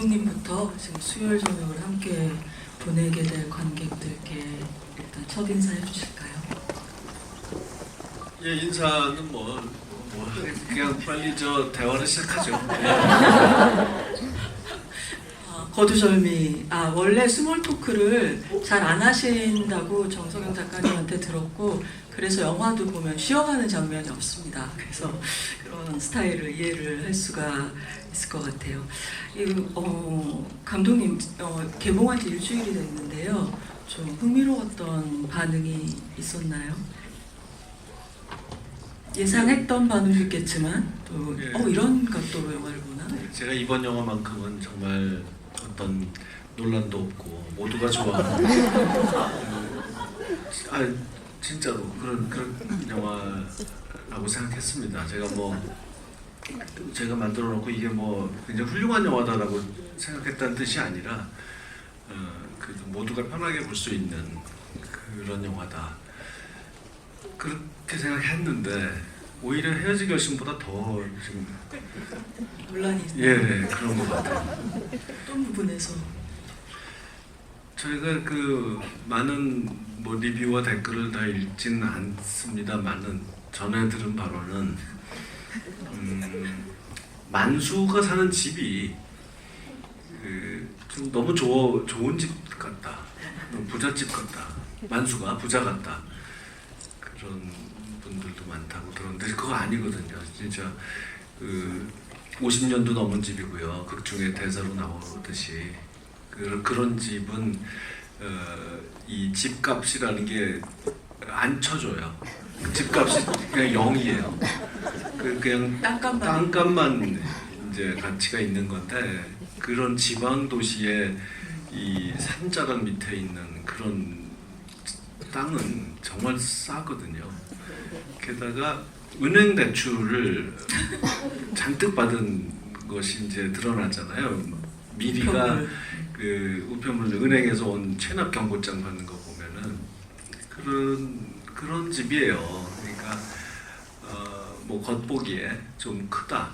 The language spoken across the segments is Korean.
감독님부터 지금 수요일 저녁을 함께 보내게 될 관객들께 일단 첫 인사해 주실까요? 예, 인사는 그냥 빨리 저 대화를 시작하죠. 거두절미. 원래 스몰 토크를 잘 안 하신다고 정석영 작가님한테 들었고, 그래서 영화도 보면 쉬어가는 장면이 없습니다. 그래서 그런 스타일을 이해를 할 수가 있을 것 같아요. 감독님, 개봉한 지 일주일이 됐는데요. 좀 흥미로웠던 반응이 있었나요? 예상했던 반응이 있겠지만 또 예. 이런 각도로 영화를 보나? 제가 이번 영화만큼은 정말 어떤 논란도 없고 모두가 좋아하는 진짜로 그런 영화라고 생각했습니다. 제가 만들어 놓고 이게 굉장히 훌륭한 영화다라고 생각했다는 뜻이 아니라 모두가 편하게 볼 수 있는 그런 영화다. 그렇게 생각했는데 오히려 헤어질 결심보다 더 지금 논란이 예, 그런 것 같아요. 어떤 부분에서? 저희가 많은 리뷰와 댓글을 다 읽지는 않습니다만은 전해 들은 바로는 만수가 사는 집이 좀 너무 좋은 집 같다, 부잣집 같다, 만수가 부자 같다, 그런 분들도 많다고 들었는데 그거 아니거든요. 진짜 50년도 넘은 집이고요. 극 중에 대사로 나오듯이 그런 집은 이 집값이라는 게 안 쳐줘요. 집값이 그냥 0이에요. 그냥 땅값만 이제 가치가 있는 건데, 그런 지방 도시의 이 산자락 밑에 있는 그런 땅은 정말 싸거든요. 게다가 은행 대출을 잔뜩 받은 것이 이제 드러났잖아요. 미리가 우편물 은행에서 온 체납 경고장 받는 거 보면은 그런 집이에요. 그러니까 겉보기에 좀 크다,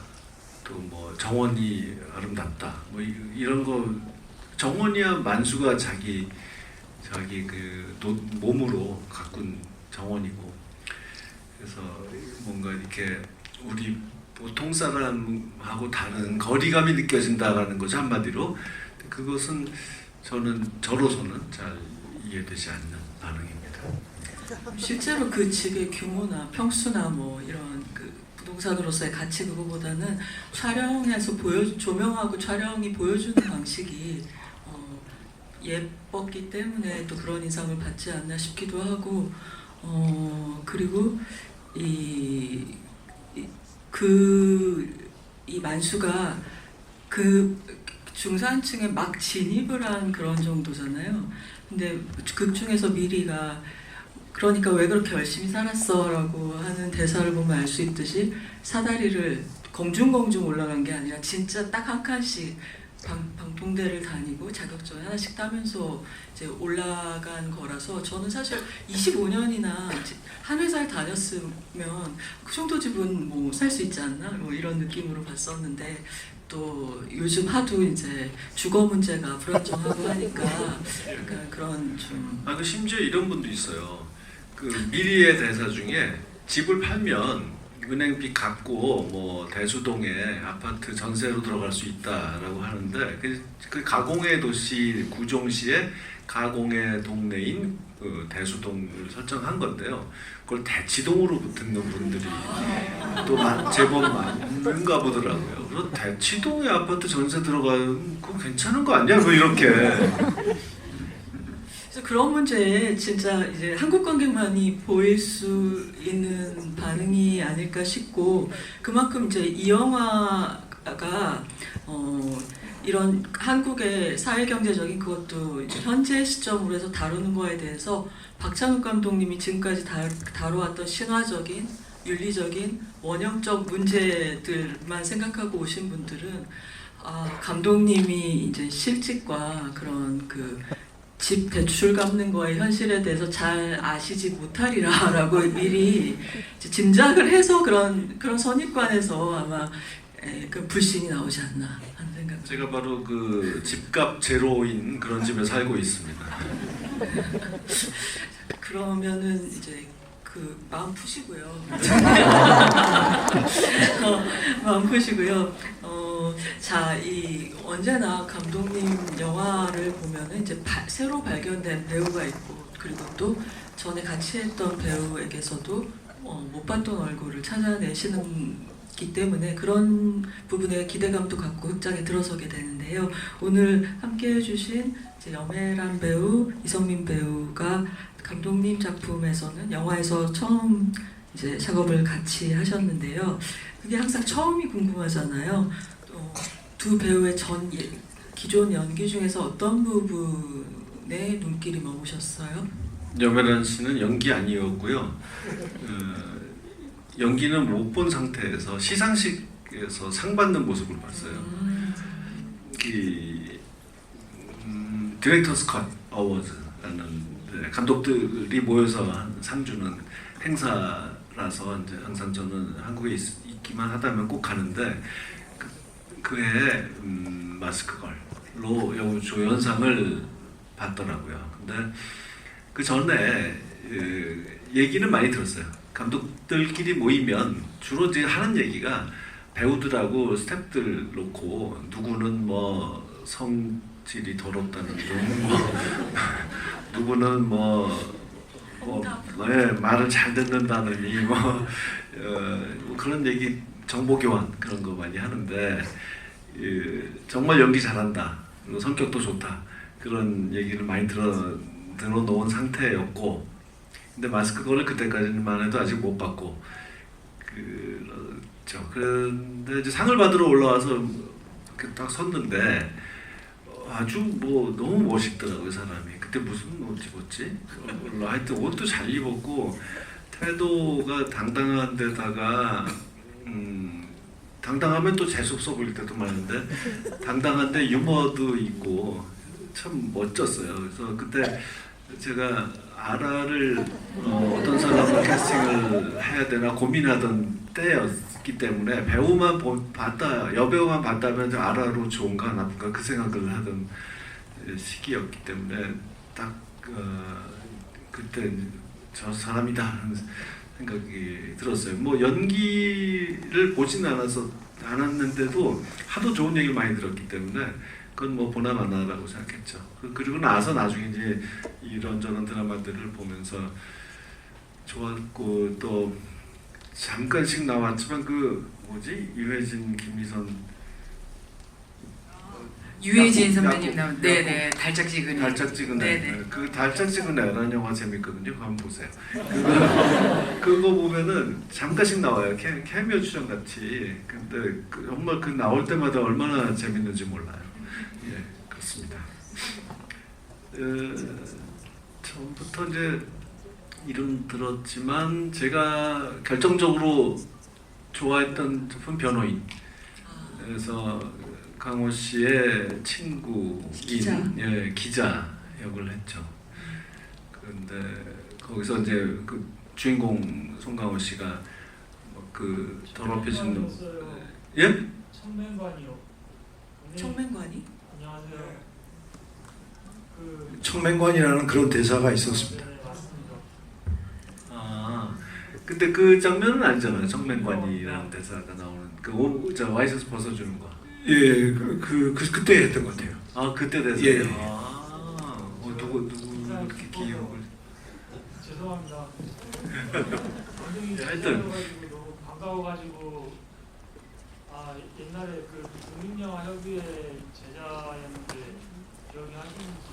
또 정원이 아름답다, 이런 거. 정원이야 만수가 자기 몸으로 가꾼 정원이고, 그래서 뭔가 이렇게 우리 보통 사람하고 다른 거리감이 느껴진다라는 거죠, 한마디로. 그것은 저로서는 잘 이해되지 않는 반응입니다. 실제로 그 집의 규모나 평수나 이런 부동산으로서의 가치, 그거보다는 촬영해서 조명하고 촬영이 보여주는 방식이 예뻤기 때문에 또 그런 인상을 받지 않나 싶기도 하고, 그리고 이 만수가 중산층에 막 진입을 한 그런 정도잖아요. 근데 극 중에서 미리가 그러니까 왜 그렇게 열심히 살았어 라고 하는 대사를 보면 알 수 있듯이, 사다리를 공중공중 올라간 게 아니라 진짜 딱 한 칸씩 방통대를 다니고 자격증 하나씩 따면서 이제 올라간 거라서, 저는 사실 25년이나 한 회사를 다녔으면 그 정도 집은 살 수 있지 않나, 이런 느낌으로 봤었는데, 또 요즘 하도 이제 주거 문제가 불안정하고 하니까 약간 그런 좀. 심지어 이런 분도 있어요. 미리의 대사 중에 집을 팔면 은행빚 갚고 대수동에 아파트 전세로 들어갈 수 있다라고 하는데, 그 가공의 도시 구종시의 가공의 동네인 대수동을 설정한 건데요. 그걸 대치동으로 듣는 분들이 또 제법 많은가 보더라고요. 그래서 대치동에 아파트 전세 들어가면 그거 괜찮은 거 아니야? 이렇게. 그래서 그런 문제에 진짜 이제 한국 관객만이 보일 수 있는 반응이 아닐까 싶고, 그만큼 이제 이 영화가 이런 한국의 사회경제적인, 그것도 이제 현재 시점으로 해서 다루는 거에 대해서 박찬욱 감독님이 지금까지 다뤄왔던 신화적인, 윤리적인, 원형적 문제들만 생각하고 오신 분들은 감독님이 이제 실직과 그런 집 대출 갚는 거의 현실에 대해서 잘 아시지 못하리라라고 미리 짐작을 해서 그런 선입관에서 아마 그 불신이 나오지 않나 하는 생각. 제가 바로 그 집값 제로인 그런 집에 살고 있습니다. 그러면은 이제 그 마음 푸시고요. 마음 푸시고요. 자, 이 언제나 감독님 영화를 보면은 이제 새로 발견된 배우가 있고, 그리고 또 전에 같이 했던 배우에게서도 못 봤던 얼굴을 찾아내시는 기 때문에 그런 부분에 기대감도 갖고 극장에 들어서게 되는데요. 오늘 함께 해주신 이제 염혜란 배우, 이성민 배우가 감독님 작품에서는 영화에서 처음 이제 작업을 같이 하셨는데요. 그게 항상 처음이 궁금하잖아요. 두 배우의 기존 연기 중에서 어떤 부분에 눈길이 머무셨어요? 염혜란 씨는 연기 아니었고요. 연기는 못 본 상태에서 시상식에서 상 받는 모습을 봤어요. 디렉터스 컷 어워즈라는 감독들이 모여서 상 주는 행사라서 이제 항상 저는 한국에 있기만 하다면 꼭 가는데 그해 마스크걸로 조연상을 받더라고요. 근데 그 전에 얘기는 많이 들었어요. 감독들끼리 모이면 주로 이제 하는 얘기가 배우들하고 스태프들 놓고 누구는 뭐 성질이 더럽다는 둥, 누구는 말을 잘 듣는다느니 그런 얘기 정보 교환 그런 거 많이 하는데 정말 연기 잘한다, 그리고 성격도 좋다 그런 얘기를 많이 들어놓은 상태였고. 근데 마스크 거를 그때까지만 해도 아직 못 받고 그렇죠. 그런데 이제 상을 받으러 올라와서 딱 섰는데 아주 뭐 너무 멋있더라고요 사람이. 그때 무슨 옷 입었지? 하여튼 옷도 잘 입었고 태도가 당당한 데다가 당당하면 또 재수없어 보일 때도 많은데 당당한데 유머도 있고 참 멋졌어요. 그래서 그때 제가 아라를 어떤 사람을 캐스팅을 해야 되나 고민하던 때였기 때문에 배우만 봤다, 여배우만 봤다면 아라로 좋은가 나쁜가 그 생각을 하던 시기였기 때문에 딱 그때 저 사람이다 하는 생각이 들었어요. 뭐 연기를 보진 않았는데도 하도 좋은 얘기를 많이 들었기 때문에 그건 뭐 보나마나라고 생각했죠. 그리고 나서 나중에 이제 이런저런 드라마들을 보면서 좋았고 또 잠깐씩 나왔지만 그 뭐지 유해진, 김미선, 유해진 선배님 나온 네네 달짝지근해. 달짝지근해. 네네. 그 달짝지근해라는 영화 재밌거든요. 그거 한번 보세요. 그거 보면은 잠깐씩 나와요. 캐미어 출연 같이. 근데 정말 그 나올 때마다 얼마나 재밌는지 몰라요. 예, 그렇습니다. 처음부터 이제 이름 들었지만 제가 결정적으로 좋아했던 작품 변호인. 그래서 강호 씨의 친구인 기자 역을 했죠. 그런데 거기서 이제 그 주인공 송강호 씨가 그 더럽혀진 예? 청맹관이요. 청맹관이? 안녕하세요. 청맹관이라는 그런 대사가 있었습니다. 네, 맞습니다. 아, 근데 그 장면은 아니잖아요. 청맹관이라는 대사가 나오는 저 와이셔츠 벗어주는 거. 예, 그때 했던 것 같아요. 아, 그때 대사요. 예. 누구 이렇게 기억을. 죄송합니다. 감독님 하여튼. 찾아가지고 너무 반가워가지고 옛날에 그 국민영화협의회 제자였는데 기억이 하시는지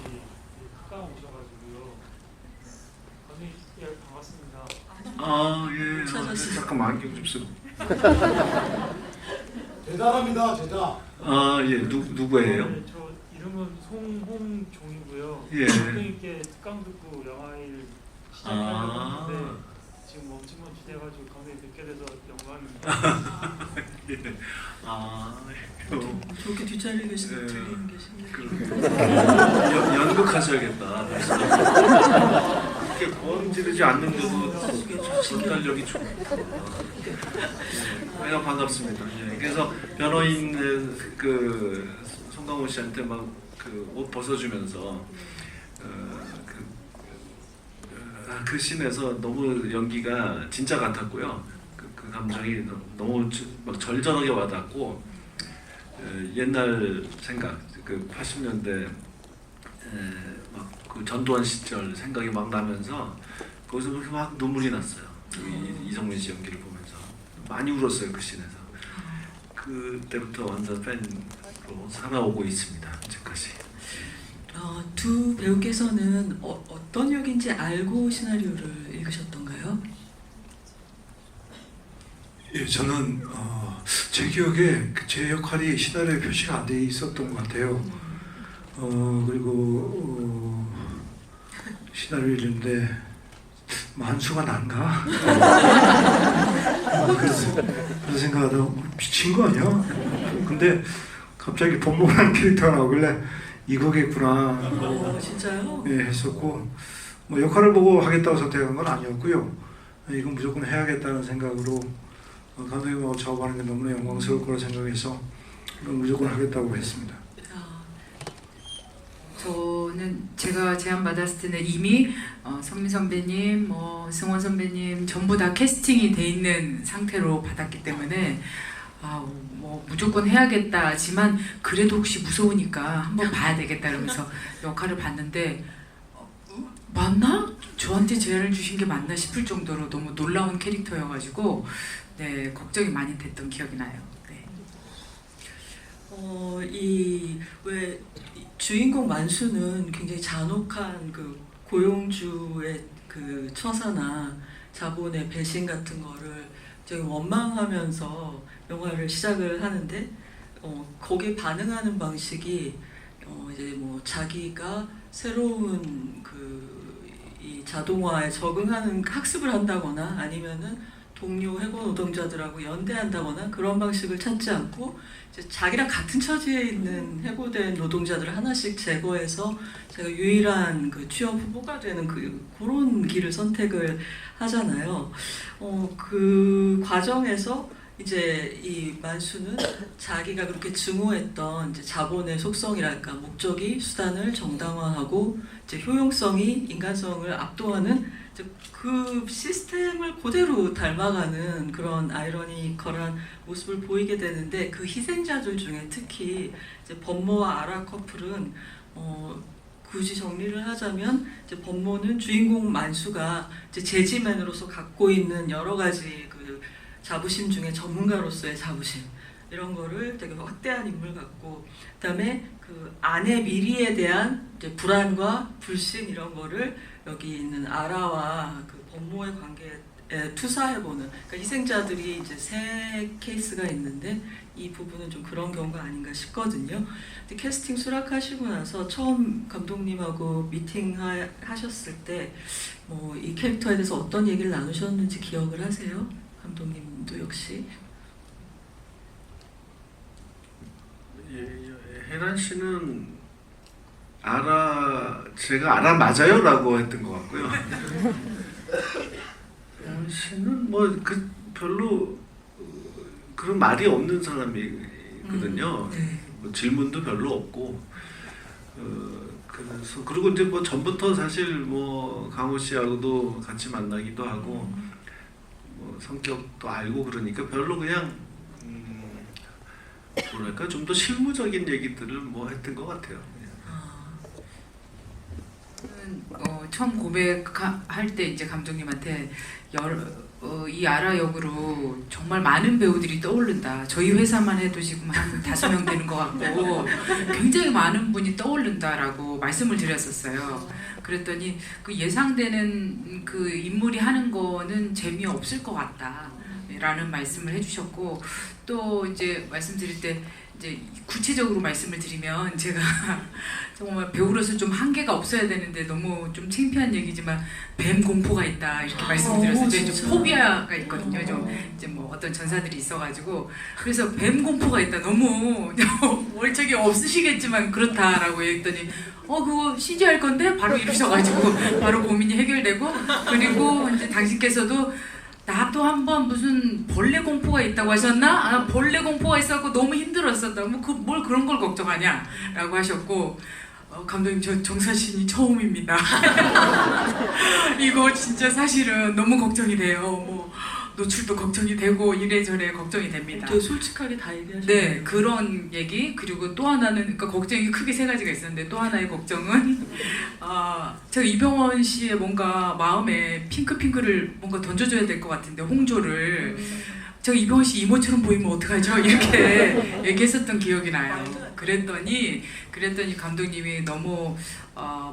가까워 오셔가지고요. 감독님 예 반갑습니다. 아, 예. 찾았어요. 잠깐만 안경 좀 쓰고. 대단합니다, 제자. 아, 예. 누구예요? 네, 저 이름은 송홍종이고요. 예. 감독님께 특강 듣고 영화일 시작하려고 아. 했는데 지금 멈춤멈춤 돼가지고 감독님 뵙게 돼서 영광입니다. 예. 아, 저렇게 뒷자리에 계시는 예. 들리는 게 신기해요. 연극하셔야겠다. 이렇게 고음질을 그러지 않는데도 전달력이 좋고. 매우 반갑습니다. 예, 그래서 변호인 그 송강호 씨한테 막 그 옷 벗어주면서 그 씬에서 너무 연기가 진짜 같았고요. 그 감정이 너무 막 절절하게 와닿고 옛날 생각, 그 80년대 막 그 전두환 시절 생각이 막 나면서 거기서 막 눈물이 났어요. 이정민 씨 연기를 보면서 많이 울었어요. 그 씬에서. 그때부터 완전 팬으로 살아오고 있습니다. 현재까지. 두 배우께서는 어떤 역인지 알고 시나리오를 읽으셨던가요? 예, 저는 제 기억에 제 역할이 시나리오에 표시가 안 돼 있었던 것 같아요. 그리고 시나리오를 읽는데 만수가 난가? 그래서 생각하다 미친 거 아니야? 근데 갑자기 범모라는 캐릭터가 나오길래 이거겠구나. 진짜요? 예, 했었고 뭐 역할을 보고 하겠다고 선택한 건 아니었고요. 이건 무조건 해야겠다는 생각으로 감독님하고 작업하는 게 너무나 영광스러울 거라 생각해서 무조건 하겠다고 했습니다. 저는 제가 제안 받았을 때는 이미 성민 선배님, 승원 선배님 전부 다 캐스팅이 돼 있는 상태로 받았기 때문에 뭐 무조건 해야겠다지만 그래도 혹시 무서우니까 한번 봐야 되겠다 그러면서 역할을 봤는데 맞나? 저한테 제안을 주신 게 맞나 싶을 정도로 너무 놀라운 캐릭터여가지고 네 걱정이 많이 됐던 기억이 나요. 네. 왜 주인공 만수는 굉장히 잔혹한 그 고용주의 그 처사나 자본의 배신 같은 거를 되게 원망하면서 영화를 시작을 하는데 거기에 반응하는 방식이 이제 뭐 자기가 새로운 이 자동화에 적응하는 학습을 한다거나 아니면은 동료 해고 노동자들하고 연대한다거나 그런 방식을 찾지 않고 이제 자기랑 같은 처지에 있는 해고된 노동자들을 하나씩 제거해서 제가 유일한 그 취업 후보가 되는 그런 길을 선택을 하잖아요. 그 과정에서 이제 이 만수는 자기가 그렇게 증오했던 이제 자본의 속성이랄까 목적이 수단을 정당화하고 이제 효용성이 인간성을 압도하는 이제 그 시스템을 그대로 닮아가는 그런 아이러니컬한 모습을 보이게 되는데 그 희생자들 중에 특히 이제 범모와 아라 커플은 굳이 정리를 하자면 이제 범모는 주인공 만수가 이제 재즈맨으로서 갖고 있는 여러 가지 그 자부심 중에 전문가로서의 자부심 이런 거를 되게 확대한 인물 같고 그다음에 그 아내 미리에 대한 이제 불안과 불신 이런 거를 여기 있는 아라와 그 범모의 관계에 투사해보는 그러니까 희생자들이 이제 3케이스가 있는데 이 부분은 좀 그런 경우가 아닌가 싶거든요. 근데 캐스팅 수락하시고 나서 처음 감독님하고 미팅 하셨을 때 뭐 이 캐릭터에 대해서 어떤 얘기를 나누셨는지 기억을 하세요? 감독님도 역시. 혜란 씨는 제가 알아 맞아요라고 했던 것 같고요. 혜란 씨는 뭐 별로 그런 말이 없는 사람이거든요. 네. 뭐 질문도 별로 없고 그래서 그리고 이제 뭐 전부터 사실 뭐 강호 씨하고도 같이 만나기도 하고 뭐 성격도 알고 그러니까 별로 그냥 뭐랄까 좀 더 실무적인 얘기들을 뭐 했던 것 같아요. 처음 고백할 때 이제 감독님한테 이 아라 역으로 정말 많은 배우들이 떠오른다. 저희 회사만 해도 지금 한 5명 되는 것 같고 굉장히 많은 분이 떠오른다라고 말씀을 드렸었어요. 그랬더니 그 예상되는 그 인물이 하는 거는 재미없을 것 같다. 라는 말씀을 해주셨고 또 이제 말씀드릴 때 이제 구체적으로 말씀을 드리면 제가 정말 배우로서 좀 한계가 없어야 되는데 너무 좀 창피한 얘기지만 뱀 공포가 있다 이렇게 말씀드렸어요. 제가 좀 진짜? 포비아가 있거든요. 좀 이제 뭐 어떤 전사들이 있어가지고 그래서 뱀 공포가 있다. 너무 월척이 없으시겠지만 그렇다라고 했더니 그거 CG 할 건데 바로 이러셔가지고 바로 고민이 해결되고 그리고 이제 당신께서도 나도 한번 무슨 벌레 공포가 있다고 하셨나? 아, 벌레 공포가 있었고 너무 힘들었었다. 뭘 그런 걸 걱정하냐? 라고 하셨고 감독님 저 정사신이 처음입니다. 이거 진짜 사실은 너무 걱정이 돼요. 뭐 노출도 걱정이 되고 이래저래 걱정이 됩니다. 되게 솔직하게 다 얘기하셨네요. 네, 그런 얘기 그리고 또 하나는 그러니까 걱정이 크게 세 가지가 있었는데 또 하나의 걱정은 제가 이병헌 씨의 뭔가 마음에 핑크를 뭔가 던져줘야 될 것 같은데 홍조를 제가 이병헌 씨 이모처럼 보이면 어떡하죠? 이렇게 얘기했었던 기억이 나요. 그랬더니 감독님이 너무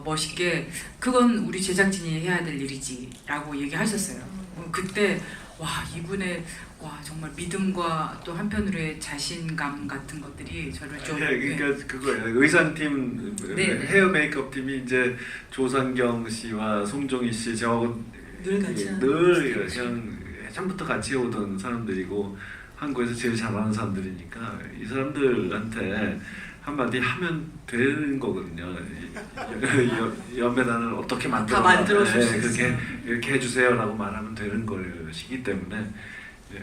멋있게 그건 우리 제작진이 해야 될 일이지라고 얘기하셨어요. 그때 와 이분의 정말 믿음과 또 한편으로의 자신감 같은 것들이 저를 좀 그러니까 그거예요. 의상팀, 네. 헤어 메이크업 팀이 이제 조상경 씨와 송종희 씨 저하고 늘 같이 하는 늘 그냥 예전부터 같이 오던 사람들이고 한국에서 제일 잘하는 사람들이니까 이 사람들한테 한마디 하면 되는 거거든요. 연배단을 어떻게 만들어 만들어줄 수 그렇게 이렇게 해주세요라고 말하면 되는 것이기 때문에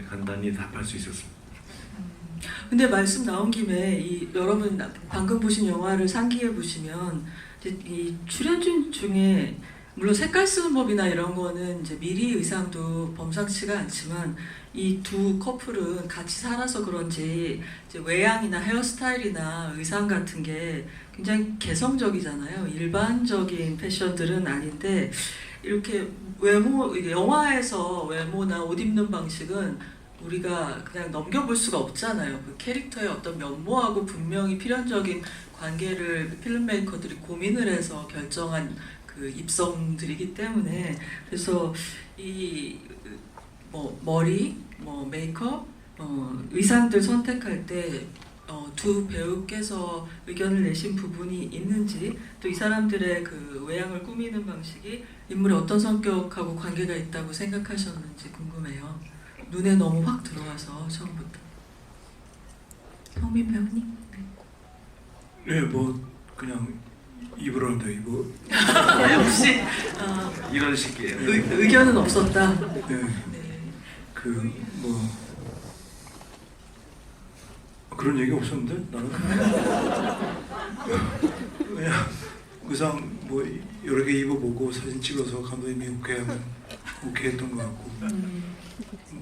간단히 답할 수 있었습니다. 근데 말씀 나온 김에 여러분 방금 보신 영화를 상기해 보시면 이제 이 출연진 중에 물론 색깔 쓰는 법이나 이런 거는 이제 미리 의상도 범상치가 않지만 이 두 커플은 같이 살아서 그런지 이제 외양이나 헤어스타일이나 의상 같은 게 굉장히 개성적이잖아요. 일반적인 패션들은 아닌데 이렇게 영화에서 외모나 옷 입는 방식은 우리가 그냥 넘겨볼 수가 없잖아요. 그 캐릭터의 어떤 면모하고 분명히 필연적인 관계를 필름메이커들이 고민을 해서 결정한 그 입성들이기 때문에 그래서 머리, 메이크업, 의상들 선택할 때 두 배우께서 의견을 내신 부분이 있는지 또 이 사람들의 그 외양을 꾸미는 방식이 인물의 어떤 성격하고 관계가 있다고 생각하셨는지 궁금해요. 눈에 너무 확 들어와서 처음부터. 성민 배우님? 네, 뭐 그냥 입으라는데 이거. 혹시 이런 식이에요. 의견은 없었다. 네, 네. 그런 얘기 없었는데 나는 그냥 의상 뭐 여러 개 입어보고 사진 찍어서 감독님이 오케이 했던 것 같고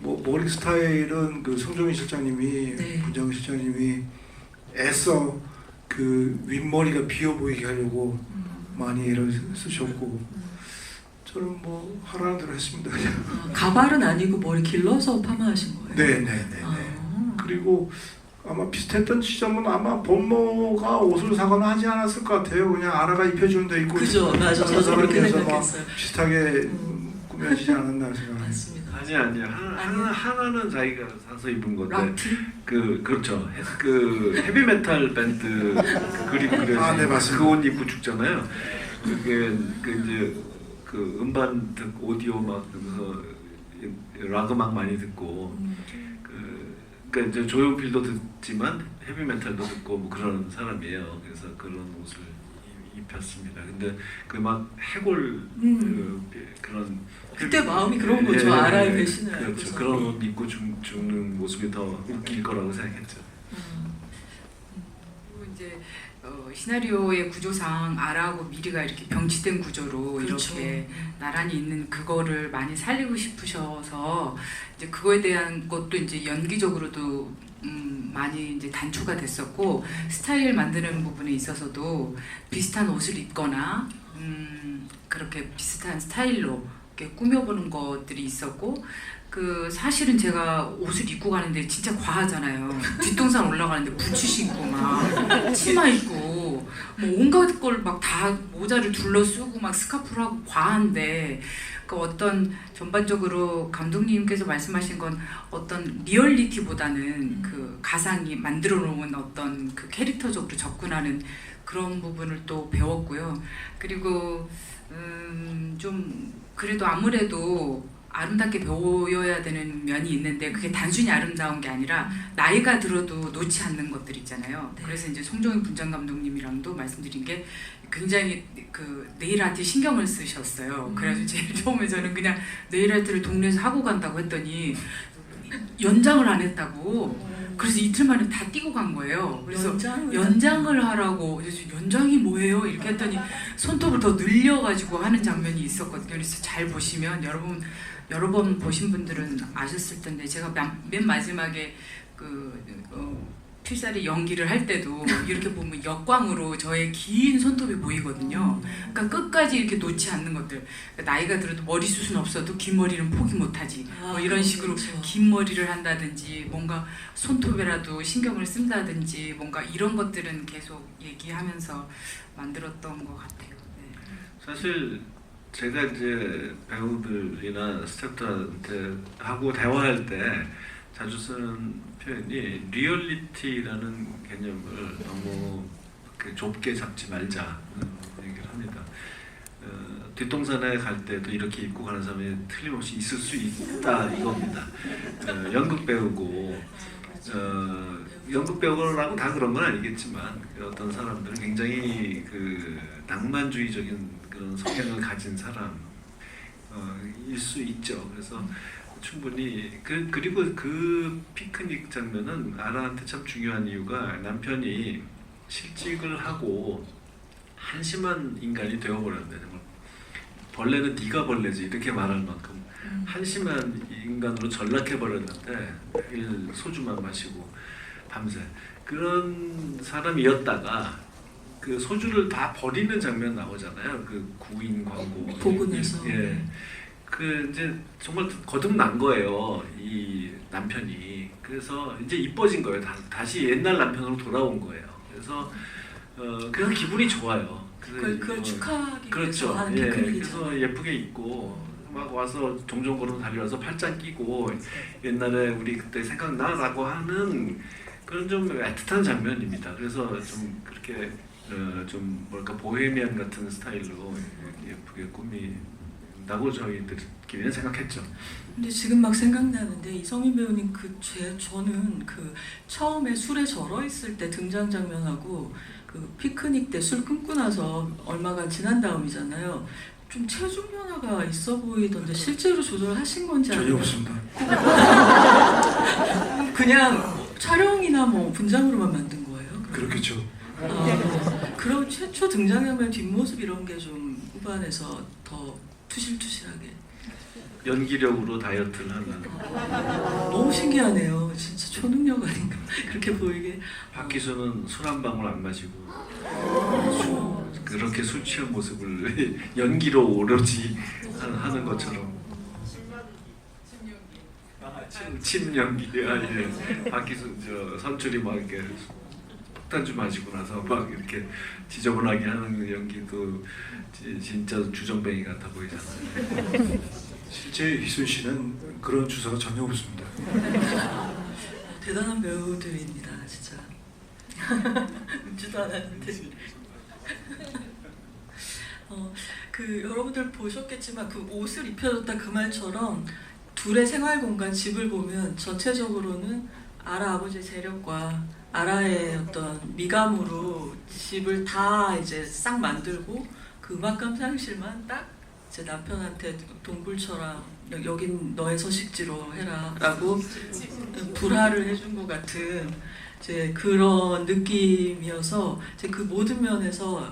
뭐 머리 스타일은 그 송정희 실장님이 네. 분장 실장님이 애써 그 윗머리가 비어 보이게 하려고 많이 애를 쓰셨고 저는 뭐 하라는 대로 했습니다. 그냥. 가발은 아니고 머리 길러서 파마하신 거예요? 네네네. 아. 그리고 아마 비슷했던 지점은 아마 본모가 옷을 사거나 하지 않았을 것 같아요. 그냥 아라가 입혀주는 데 있고 그죠, 맞아. 저도 그렇게 해서 막 생각했어요. 비슷하게 꾸며지지 않았나 생각합니다. 맞습니다. 아니요. 하나는 자기가 사서 입은 건데 락티? 그렇죠. 그 헤비메탈 밴드 그 그림 그려진 아, 네, 맞습니다. 그 옷 입고 죽잖아요. 그게 이제 그 음반 듣고 오디오 막 그래서 락 음악 많이 듣고 그러니까 이제 조용필도 듣지만 헤비메탈도 듣고 뭐 그런 사람이에요. 그래서 그런 옷을 입혔습니다. 근데 그 막 해골 그런 그때 마음이 그런 거죠. 아라의 배신을 그렇죠. 알고서. 그런 옷 입고 죽는 모습이 더 웃길 거라고 생각했죠. 그리고 이제 시나리오의 구조상 아라하고 미리가 이렇게 병치된 구조로 그렇죠. 이렇게 나란히 있는 그거를 많이 살리고 싶으셔서 이제 그거에 대한 것도 이제 연기적으로도 많이 이제 단초가 됐었고 스타일 만드는 부분에 있어서도 비슷한 옷을 입거나 그렇게 비슷한 스타일로 이렇게 꾸며보는 것들이 있었고 그 사실은 제가 옷을 입고 가는데 진짜 과하잖아요. 뒷동산 올라가는데 부츠 신고 막 치마 입고 뭐 온갖 걸 막 다 모자를 둘러 쓰고 막 스카프를 하고 과한데 그 어떤 전반적으로 감독님께서 말씀하신 건 어떤 리얼리티보다는 그 가상이 만들어 놓은 어떤 그 캐릭터적으로 접근하는 그런 부분을 또 배웠고요. 그리고 좀 그래도 아무래도 아름답게 보여야 되는 면이 있는데 그게 단순히 아름다운 게 아니라 나이가 들어도 놓지 않는 것들 있잖아요. 네. 그래서 이제 송정희 분장 감독님이랑도 말씀드린 게 굉장히 그 네일 아트 신경을 쓰셨어요. 그래서 제일 처음에 저는 그냥 네일 아트를 동네에서 하고 간다고 했더니 연장을 안 했다고. 그래서 이틀 만에 다 띄고 간 거예요. 그래서 연장을 하라고. 그래서 연장이 뭐예요? 이렇게 했더니 손톱을 더 늘려가지고 하는 장면이 있었거든요. 그래서 잘 보시면 여러 번 보신 분들은 아셨을 텐데 제가 맨 마지막에 필살이 연기를 할 때도 이렇게 보면 역광으로 저의 긴 손톱이 보이거든요. 그러니까 끝까지 이렇게 놓지 않는 것들. 그러니까 나이가 들어도 머리숱은 없어도 긴 머리는 포기 못하지. 뭐 이런 식으로 그렇죠. 긴 머리를 한다든지 뭔가 손톱에라도 신경을 쓴다든지 뭔가 이런 것들은 계속 얘기하면서 만들었던 것 같아요. 네. 사실 제가 이제 배우들이나 스태프들한테 하고 대화할 때 자주 쓰는 표현이 리얼리티라는 개념을 너무 좁게 잡지 말자 얘기를 합니다. 뒷동산에 갈 때도 이렇게 입고 가는 사람이 틀림없이 있을 수 있다 이겁니다. 연극 배우고 연극 배우라고 다 그런 건 아니겠지만 어떤 사람들은 굉장히 그 낭만주의적인 그런 성향을 가진 사람일 수 있죠. 그래서 충분히 그리고 그 피크닉 장면은 아라한테 참 중요한 이유가 남편이 실직을 하고 한심한 인간이 되어버렸는데 정말 벌레는 네가 벌레지 이렇게 말할 만큼 한심한 인간으로 전락해버렸는데 매일 소주만 마시고 밤새 그런 사람이었다가 그 소주를 다 버리는 장면 나오잖아요. 그 구인 광고 보고 나서. 예. 그 이제 정말 거듭난 거예요. 이 남편이. 그래서 이제 이뻐진 거예요. 다시 옛날 남편으로 돌아온 거예요. 그래서 그래서 기분이 좋아요. 그걸 축하하기 그렇죠. 위해서 하는 예. 피크닉이죠. 그래서 예쁘게 입고 막 와서 종종 걸어 달려와서 팔짱 끼고 옛날에 우리 그때 생각나라고 하는 그런 좀 애틋한 장면입니다. 그래서 좀 그렇게 좀 뭐랄까 보헤미안 같은 스타일로 예쁘게 꾸민다고 저희들끼리는 생각했죠. 근데 지금 막 생각나는데 이성민 배우님 저는 그 처음에 술에 절어 있을 때 등장 장면하고 그 피크닉 때 술 끊고 나서 얼마간 지난 다음이잖아요. 좀 체중 변화가 있어 보이던데 실제로 조절하신 건지 전혀 아니면 없습니다. 그냥 촬영이나 뭐 분장으로만 만든 거예요? 그렇겠죠. 그럼 최초 등장장면 뒷모습 이런 게 좀 후반에서 더 투실투실하게 연기력으로 다이어트를 하는 너무 신기하네요. 진짜 초능력 아닌가 그렇게 보이게. 박기수는 술 한 방울 안 마시고 그렇게 술 취한 모습을 연기로 오로지 하는 것처럼 침 연기 예. 박기수 선출이 막 이렇게 폭탄주 마시고 나서 막 이렇게 지저분하게 하는 연기도 진짜 주정뱅이 같아 보이잖아요. 실제 희순 씨는 그런 주사가 전혀 없습니다. 대단한 배우들입니다, 진짜. 묻지도 않았는데. 그 여러분들 보셨겠지만 그 옷을 입혀줬다 그 말처럼 둘의 생활 공간 집을 보면 전체적으로는 아라 아버지의 재력과 아라의 어떤 미감으로 집을 다 이제 싹 만들고 그 음악감 사무실만 딱 제 남편한테 동굴처럼 여긴 너의 서식지로 해라라고 불화를 해준 것 같은 이제 그런 느낌이어서 이제 그 모든 면에서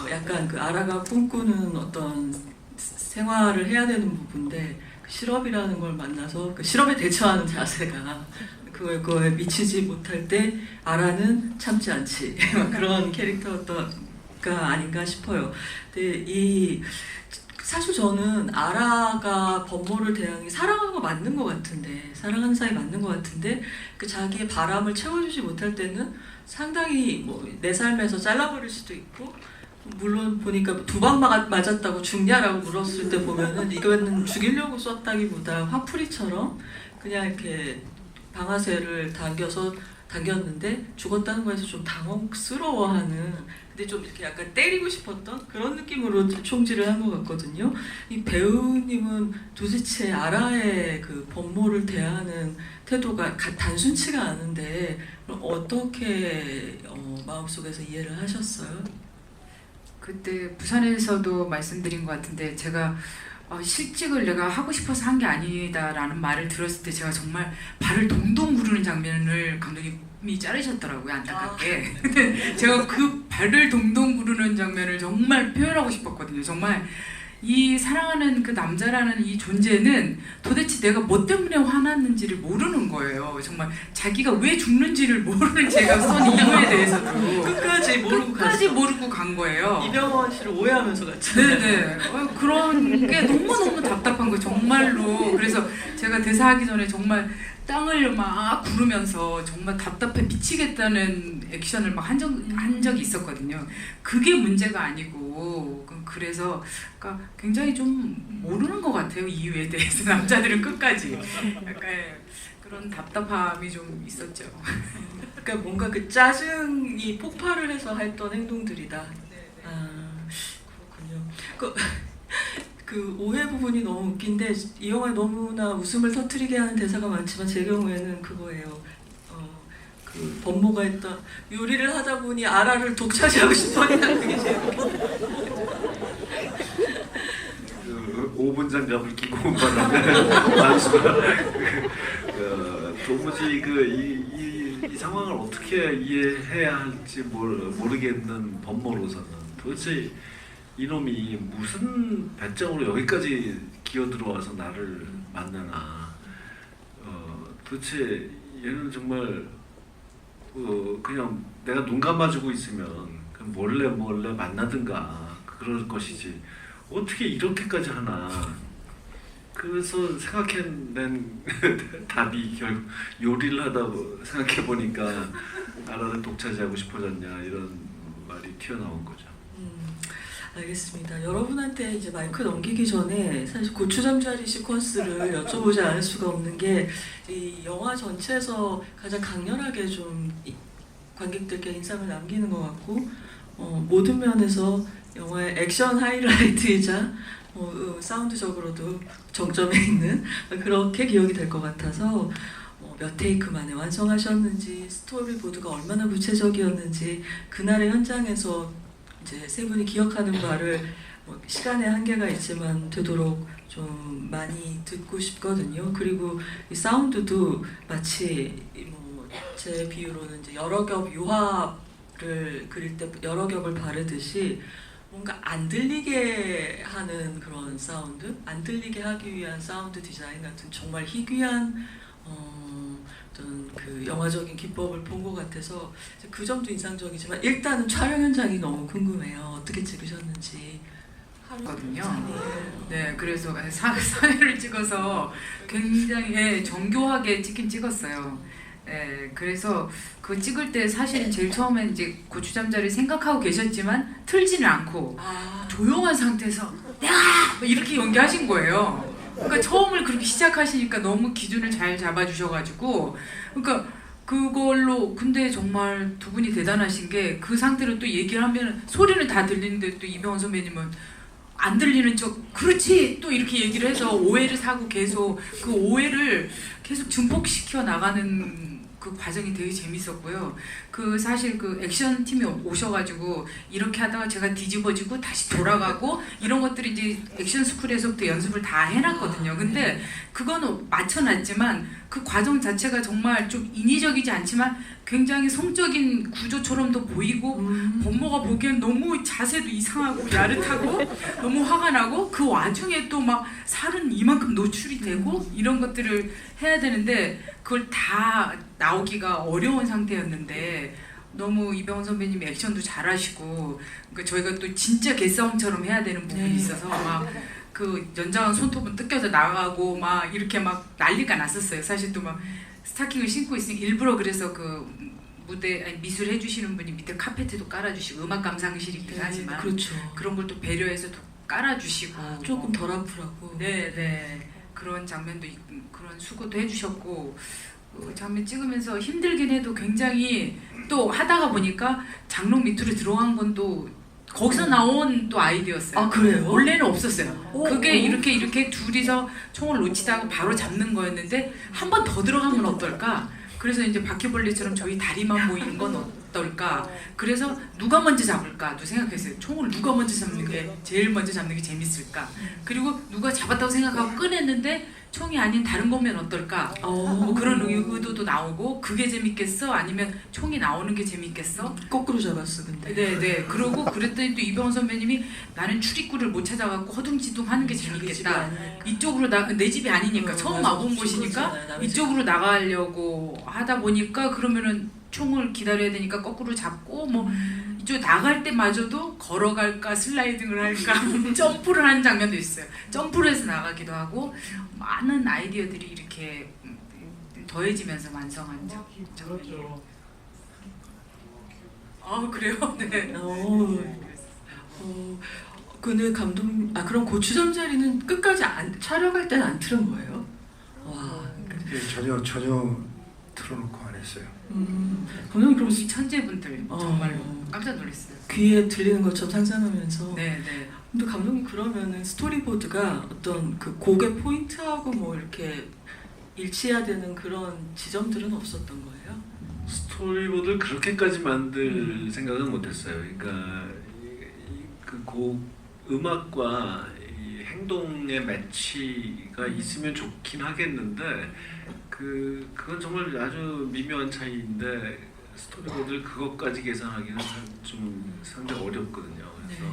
약간 그 아라가 꿈꾸는 어떤 생활을 해야 되는 부분인데 실업이라는 걸 만나서 그 실업에 대처하는 자세가 그거에 미치지 못할 때 아라는 참지 않지 그런 캐릭터가 아닌가 싶어요. 근데 이 사실 저는 아라가 범모를 대하는 게 사랑하는 거 맞는 것 같은데, 사랑하는 사이 맞는 것 같은데, 그 자기의 바람을 채워주지 못할 때는 상당히 뭐 내 삶에서 잘라버릴 수도 있고, 물론 보니까 두 방 맞았다고 죽냐라고 물었을 때 보면은 이거는 죽이려고 쐈다기보다 화풀이처럼 그냥 이렇게 방아쇠를 당겼는데 죽었다는 거에서 좀 당혹스러워하는, 근데 좀 이렇게 약간 때리고 싶었던 그런 느낌으로 총질을 한 것 같거든요. 이 배우님은 도대체 아라의 그 범모를 대하는 태도가 단순치가 않은데 그럼 어떻게 마음속에서 이해를 하셨어요? 그때 부산에서도 말씀드린 것 같은데 제가 실직을 내가 하고 싶어서 한 게 아니다라는 말을 들었을 때 제가 정말 발을 동동 구르는 장면을 감독님이 자르셨더라고요, 안타깝게. 근데 제가 그 발을 동동 구르는 장면을 정말 표현하고 싶었거든요. 정말 이 사랑하는 그 남자라는 이 존재는 도대체 내가 뭐 때문에 화났는지를 모르는 거예요. 정말 자기가 왜 죽는지를 모르는 제가 쏜 이유에 대해서도 끝까지 모르고 간 거예요. 이병헌 씨를 오해하면서 갔잖아요. 네네. 그런 게 너무너무 답답한 거예요. 정말로. 그래서 제가 대사하기 전에 정말 땅을 막 구르면서 정말 답답해 미치겠다는 액션을 막 한 적이 있었거든요. 그게 문제가 아니고 그래서 그러니까 굉장히 좀 모르는 것 같아요. 이유에 대해서 남자들은 끝까지 약간 그런 답답함이 좀 있었죠. 그러니까 뭔가 그 짜증이 폭발을 해서 했던 행동들이다. 아, 그렇군요. 그 오해 부분이 너무 웃긴데 이 영화에 너무나 웃음을 터뜨리게 하는 대사가 많지만 제 경우에는 그거예요. 그 범모가 했던 요리를 하다 보니 아라를 독차지하고 싶어한다는 그게 제일 그 5분 장갑을 끼고 온 바람에 만수가 도무지 이 상황을 어떻게 이해해야 할지 모르겠는 범모로서는 도대체 이놈이 무슨 배짱으로 여기까지 기어들어와서 나를 만나나. 도대체 얘는 정말 그냥 내가 눈 감아주고 있으면 그냥 몰래 만나든가 그럴 것이지 어떻게 이렇게까지 하나. 그래서 생각해낸 답이 결국 요리를 하다 생각해보니까 아라를 독차지하고 싶어졌냐 이런 말이 튀어나온 거죠. 알겠습니다. 여러분한테 이제 마이크 넘기기 전에 사실 고추잠자리 시퀀스를 여쭤보지 않을 수가 없는 게 이 영화 전체에서 가장 강렬하게 좀 관객들께 인상을 남기는 것 같고 모든 면에서 영화의 액션 하이라이트이자 사운드적으로도 정점에 있는 그렇게 기억이 될 것 같아서 몇 테이크 만에 완성하셨는지 스토리보드가 얼마나 구체적이었는지 그날의 현장에서 이제 세 분이 기억하는 바를 시간의 한계가 있지만 되도록 좀 많이 듣고 싶거든요. 그리고 이 사운드도 마치 제 비유로는 이제 여러 겹 유화를 그릴 때 여러 겹을 바르듯이 뭔가 안 들리게 하는 그런 사운드, 안 들리게 하기 위한 사운드 디자인 같은 정말 희귀한 어떤 그 영화적인 기법을 본 것 같아서 그 점도 인상적이지만 일단은 촬영 현장이 너무 궁금해요. 어떻게 찍으셨는지. 거든요. 네, 그래서 사회를 찍어서 굉장히 정교하게 찍긴 찍었어요. 네, 그래서 그 찍을 때 사실 제일 처음엔 이제 고추잠자리 생각하고 계셨지만 틀지는 않고 조용한 상태에서 야! 이렇게 연기하신 거예요. 그러니까 처음을 그렇게 시작하시니까 너무 기준을 잘 잡아주셔가지고 그러니까 그걸로 근데 정말 두 분이 대단하신 게 그 상태로 또 얘기를 하면 소리는 다 들리는데 또 이병헌 선배님은 안 들리는 척 그렇지 또 이렇게 얘기를 해서 오해를 사고 계속 그 오해를 계속 증폭시켜 나가는 그 과정이 되게 재밌었고요. 그 사실 그 액션 팀이 오셔가지고 이렇게 하다가 제가 뒤집어지고 다시 돌아가고 이런 것들이 이제 액션 스쿨에서부터 연습을 다 해놨거든요. 근데 그거는 맞춰놨지만 그 과정 자체가 정말 좀 인위적이지 않지만 굉장히 성적인 구조처럼도 보이고 범모가 보기엔 너무 자세도 이상하고 야릇하고 너무 화가 나고 그 와중에 또 막 살은 이만큼 노출이 되고 이런 것들을 해야 되는데 그걸 다 나오기가 어려운 상태였는데 너무 이병헌 선배님이 액션도 잘하시고 그러니까 저희가 또 진짜 개싸움처럼 해야 되는 부분이 있어서 막 그 연장한 손톱은 뜯겨져 나가고 막 이렇게 막 난리가 났었어요. 사실 또 막 스타킹을 신고 있으니 일부러 그래서 그 무대 아니, 미술 해주시는 분이 밑에 카페트도 깔아주시고 음악 감상실이긴 하지만 그렇죠. 그런 걸 또 배려해서 또 깔아주시고 조금 덜 아프라고. 네 그런 장면도 있고 그런 수고도 해주셨고 그 장면 찍으면서 힘들긴 해도 굉장히 또 하다가 보니까 장롱 밑으로 들어간 건 또 거기서 나온 또 아이디어였어요. 아 그래요? 원래는 없었어요. 오, 그게 오. 이렇게 둘이서 총을 놓치다가 바로 잡는 거였는데 한 번 더 들어가면 어떨까? 그래서 이제 바퀴벌레처럼 저희 다리만 보이는 건 어떨까? 그래서 누가 먼저 잡을까도 생각했어요. 총을 누가 먼저 잡는 게 제일 먼저 잡는 게 재밌을까? 그리고 누가 잡았다고 생각하고 꺼냈는데 총이 아닌 다른 거면 어떨까? 뭐 그런 의도도 나오고 그게 재밌겠어? 아니면 총이 나오는 게 재밌겠어? 거꾸로 잡았어 근데. 네네. 그러고 그랬더니 또 이병헌 선배님이 나는 출입구를 못 찾아갖고 허둥지둥 하는 게 재밌겠다. 이쪽으로 내 집이 아니니까 처음 맞아. 와본 곳이니까 그렇잖아요, 남의 이쪽으로 나가려고 하다 보니까 그러면은 총을 기다려야 되니까 거꾸로 잡고 뭐 이쪽 나갈 때마저도 걸어갈까 슬라이딩을 할까 점프를 하는 장면도 있어요. 점프를 해서 나가기도 하고 많은 아이디어들이 이렇게 더해지면서 완성한 작품이에요. 그렇죠. 아 그래요? 네. 근데 감독 그럼 고추 잠자리는 끝까지 촬영할 때는 안 틀은 거예요? 와. 예, 전혀 틀어놓고 안 했어요. 감독님 그럼 이 천재분들 정말로 깜짝 놀랐어요. 귀에 들리는 것처럼 상상하면서. 네네. 근데 감독님 그러면은 스토리보드가 어떤 그 곡의 포인트하고 뭐 이렇게 일치해야 되는 그런 지점들은 없었던 거예요? 스토리보드를 그렇게까지 만들 생각은 못했어요. 그러니까 그 음악과 이 행동의 매치가 있으면 좋긴 하겠는데 그건 정말 아주 미묘한 차이인데 스토리보드를 그것까지 계산하기는 좀 상당히 어렵거든요. 그래서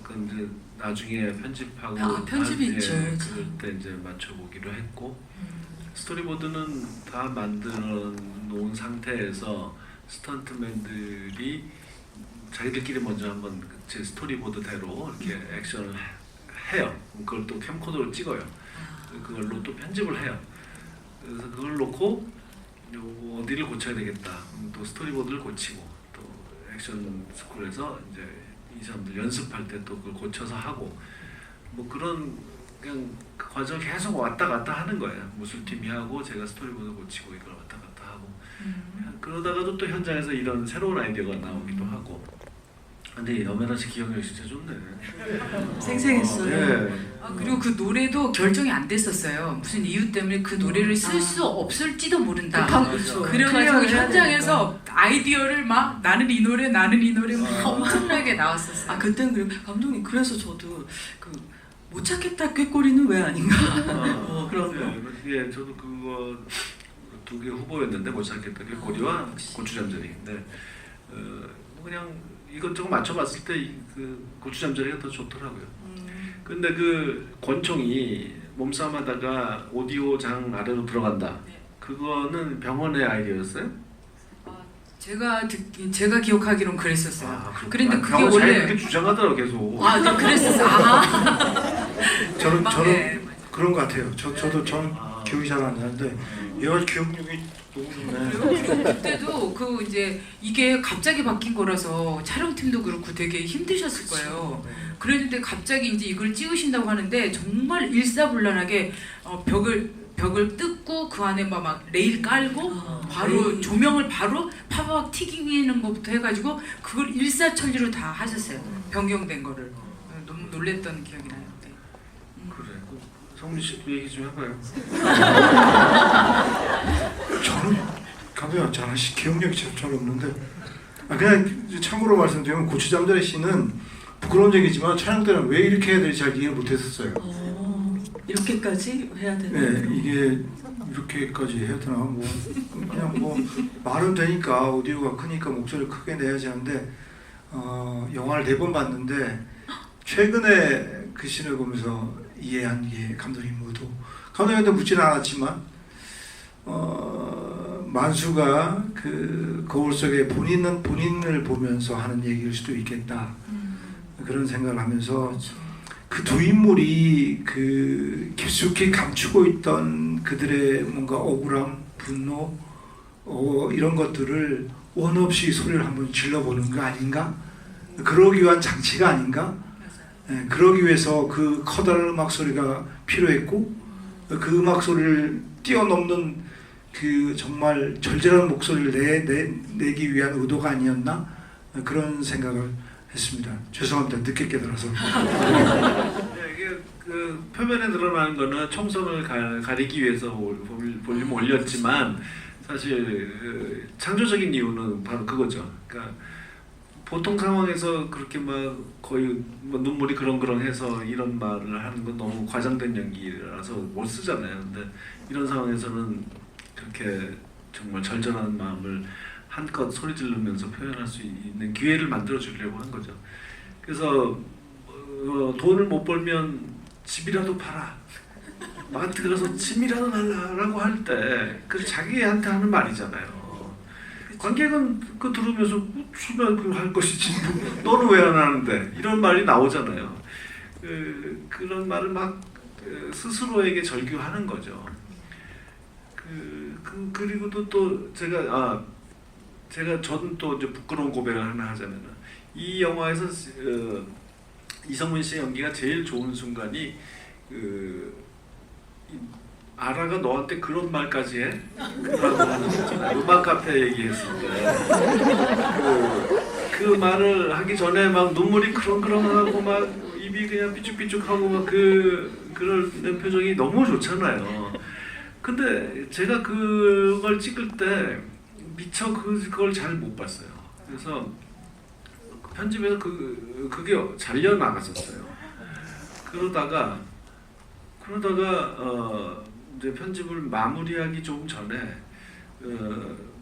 그건 이제 나중에 편집하고 편집이 있죠. 그럴 때 이제 맞춰보기로 했고 스토리보드는 다 만들어 놓은 상태에서 스턴트맨들이 자기들끼리 먼저 한번 제 스토리보드대로 이렇게 액션을 해요. 그걸 또 캠코더로 찍어요. 그걸로 또 편집을 해요. 그래서 그걸 놓고 어디를 고쳐야 되겠다. 또 스토리보드를 고치고 또 액션 스쿨에서 이제 이 사람들 연습할 때 또 그걸 고쳐서 하고 뭐 그런 그냥 그 과정 계속 왔다 갔다 하는 거예요. 무술팀이 하고 제가 스토리보드 고치고 이걸 왔다 갔다 하고 그러다가도 또 현장에서 이런 새로운 아이디어가 나오기도 하고. 근데 염연아 씨 기억력이 진짜 좋네. 생생했어요. 네. 그리고 그 노래도 결정이 안 됐었어요. 무슨 이유 때문에 그 노래를 쓸 수 없을지도 모른다. 그렇죠. 그래가지고 클리어를 해야 현장에서 아이디어를 막 나는 이 노래 막 엄청나게 나왔었어요. 그땐 그래 감독님 그래서 저도 못 찾겠다 꾀꼬리는 왜 아닌가 뭐 그런 거. 예, 저도 그거 두 개 후보였는데 못 찾겠다 꾀꼬리와 고추잠자리. 근데 그냥 이것저것 맞춰봤을 때 그 고추잠자리가 더 좋더라고요. 근데 그 권총이 몸싸움하다가 오디오장 아래로 들어간다. 그거는 병원의 아이디어였어요? 제가 기억하기로는 그랬었어요. 그런데 그게 병원 원래 그렇게 주장하더라고 계속. 네, 그랬었어요. 저는 네. 그런 것 같아요. 저는 기억이 잘 안 나는데 얘가 기억력이 너무 좋네. 그때도 그 이제 이게 갑자기 바뀐 거라서 촬영팀도 그렇고 되게 힘드셨을 거예요. 그랬는데 갑자기 이제 이걸 찍으신다고 하는데 정말 일사불란하게 벽을 뜯고 그 안에 막 레일 깔고 바로 조명을 바로 파박 튀기는 것부터 해가지고 그걸 일사천리로 다 하셨어요. 변경된 거를. 너무 놀랬던 기억이 나요. 네. 그래. 성민 씨도 얘기 좀 해봐요. 저는 감독님 잘하시 기억력이 잘 없는데 그냥 참고로 말씀드리면 고추잠자리 씨는 부끄러운 얘기지만 촬영 때는 왜 이렇게 해야 될지 잘 이해 못했었어요. 이렇게까지 해야 되나? 네, 이게 이렇게까지 해야 되나 그냥 말은 되니까 오디오가 크니까 목소리를 크게 내야지 하는데 영화를 4번 봤는데 최근에 그 씬을 보면서 이해한 게 감독님 모두 감독님한테 묻지는 않았지만 만수가 그 거울 속에 본인을 보면서 하는 얘기일 수도 있겠다 그런 생각을 하면서 그 두 인물이 그 깊숙이 감추고 있던 그들의 뭔가 억울함, 분노 이런 것들을 원 없이 소리를 한번 질러보는 거 아닌가? 그러기 위한 장치가 아닌가? 그러기 위해서 그 커다란 음악 소리가 필요했고 그 음악 소리를 뛰어넘는 그 정말 절절한 목소리를 내기 위한 의도가 아니었나? 그런 생각을 했습니다. 죄송합니다. 늦게 깨달아서. 이게 그 표면에 드러나는 거는 총선을 가리기 위해서 볼륨 올렸지만 사실 그 창조적인 이유는 바로 그거죠. 그러니까 보통 상황에서 그렇게 막 거의 뭐 눈물이 그렁그렁해서 이런 말을 하는 건 너무 과장된 연기라서 못 쓰잖아요. 근데 이런 상황에서는 그렇게 정말 절절한 마음을 한껏 소리 지르면서 표현할 수 있는 기회를 만들어 주려고 한 거죠. 그래서 돈을 못 벌면 집이라도 팔아, 마트 가서 짐이라도 날라라고 할 때 그 자기한테 하는 말이잖아요. 관객은 그 들으면서 주면 그 할 것이지 너는 왜 안 하는데 이런 말이 나오잖아요. 그런 말을 막 스스로에게 절규하는 거죠. 그리고 또 저는 또 이제 부끄러운 고백을 하나 하자면은 이 영화에서 이성문 씨의 연기가 제일 좋은 순간이 아라가 너한테 그런 말까지 해? 라고 음악 카페 얘기했을 때 그 말을 하기 전에 막 눈물이 그렁그렁하고 막 입이 그냥 삐죽삐죽하고 막 그런 표정이 너무 좋잖아요. 근데 제가 그걸 찍을 때 미처 그걸 잘 못 봤어요. 그래서 편집에서 그게 잘려 나갔었어요. 그러다가 이제 편집을 마무리하기 좀 전에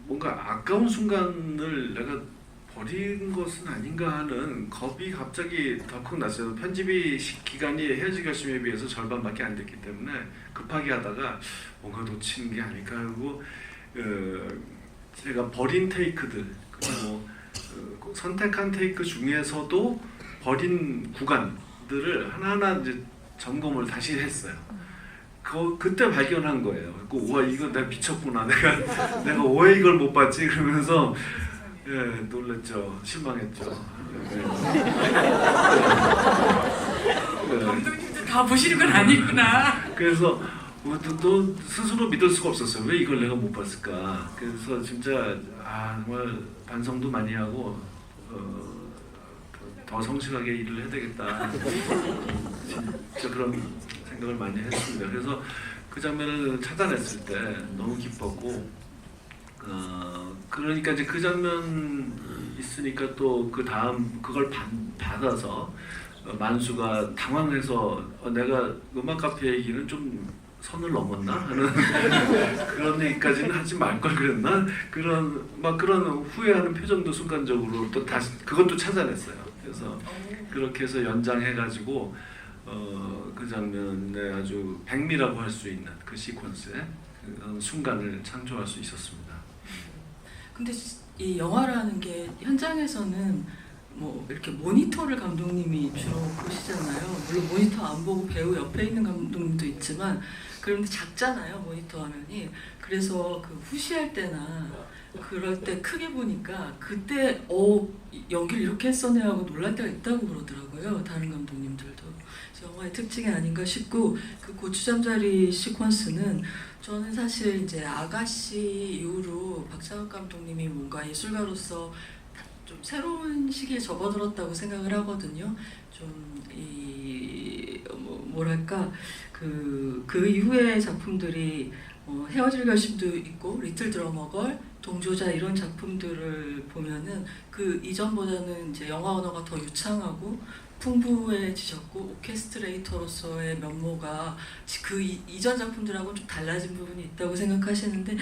뭔가 아까운 순간을 내가 버린 것은 아닌가 하는 겁이 갑자기 덜컥 났어요. 편집이 기간이 헤어지기 결심에 비해서 절반밖에 안 됐기 때문에 급하게 하다가 뭔가 놓친 게 아닐까 하고 제가 버린 테이크들 그리고 선택한 테이크 중에서도 버린 구간들을 하나하나 이제 점검을 다시 했어요. 그때 발견한 거예요. 와 이거 내가 미쳤구나. 내가 왜 이걸 못 봤지? 그러면서 놀랐죠. 실망했죠. 감독님도 다 보시는 건 아니구나. 그래서 또 스스로 믿을 수가 없었어요. 왜 이걸 내가 못 봤을까? 그래서 진짜 정말 반성도 많이 하고 더 성실하게 일을 해야 되겠다. 진짜 그런 생각을 많이 했습니다. 그래서 그 장면을 찾아냈을 때 너무 기뻤고 그러니까 이제 그 장면 있으니까 또 그 다음 그걸 받아서 만수가 당황해서 내가 음악 카페 얘기는 좀 선을 넘었나 하는 그런 얘기까지는 하지 말 걸 그랬나 그런 후회하는 표정도 순간적으로 또 다시 그것도 찾아냈어요. 그래서 그렇게 해서 연장해가지고 그 장면에 아주 백미라고 할 수 있는 그 시퀀스에 그런 순간을 창조할 수 있었습니다. 근데 이 영화라는 게 현장에서는 뭐 이렇게 모니터를 감독님이 주로 보시잖아요. 물론 모니터 안 보고 배우 옆에 있는 감독님도 있지만 그런데 작잖아요, 모니터 화면이. 그래서 그 후시할 때나 그럴 때 크게 보니까 그때 연기를 이렇게 했었네 하고 놀랄 때가 있다고 그러더라고요, 다른 감독님들도. 영화의 특징이 아닌가 싶고, 그 고추잠자리 시퀀스는 저는 사실 이제 아가씨 이후로 박찬욱 감독님이 뭔가 예술가로서 좀 새로운 시기에 접어들었다고 생각을 하거든요. 좀 뭐랄까 그 이후의 작품들이 헤어질 결심도 있고 리틀 드러머걸, 동조자 이런 작품들을 보면은 그 이전보다는 이제 영화 언어가 더 유창하고 풍부해지셨고 오케스트레이터로서의 면모가 그 이전 작품들하고는 좀 달라진 부분이 있다고 생각하는데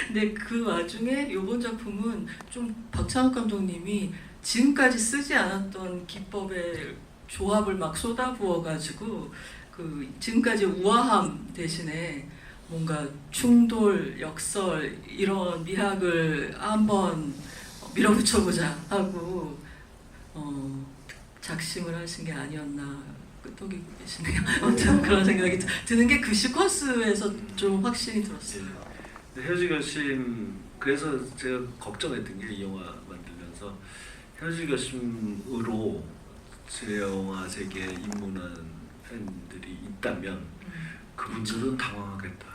근데 그 와중에 이번 작품은 좀 박찬욱 감독님이 지금까지 쓰지 않았던 기법의 조합을 막 쏟아부어가지고 그 지금까지 우아함 대신에 뭔가 충돌, 역설 이런 미학을 한번 밀어붙여보자 하고 작심을 하신 게 아니었나 끄떡이고 계시네요. 아무튼 그런 생각이 드는 게 그 시퀀스에서 좀 확신이 들었어요. 헤어질 결심, 그래서 제가 걱정했던 게 이 영화 만들면서 헤어질 결심으로 제 영화 세계에 입문한 팬들이 있다면 그분들은 당황하겠다.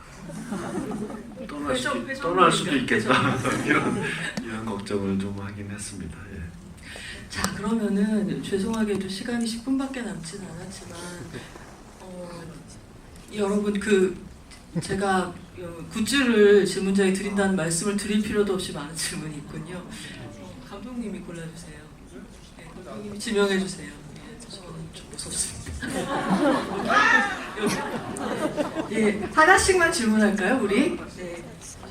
떠날 수도 있겠다. 이런 걱정을 좀 하긴 했습니다. 예. 자, 그러면은 죄송하게도 시간이 10분밖에 남진 않았지만 여러분 제가 굿즈를 질문자에 드린다는 말씀을 드릴 필요도 없이 많은 질문이 있군요. 감독님이 골라주세요. 네, 감독님이 지명해 주세요. 예, 저는 좀 무섭습니다. 예, 하나씩만 질문할까요, 우리? 네,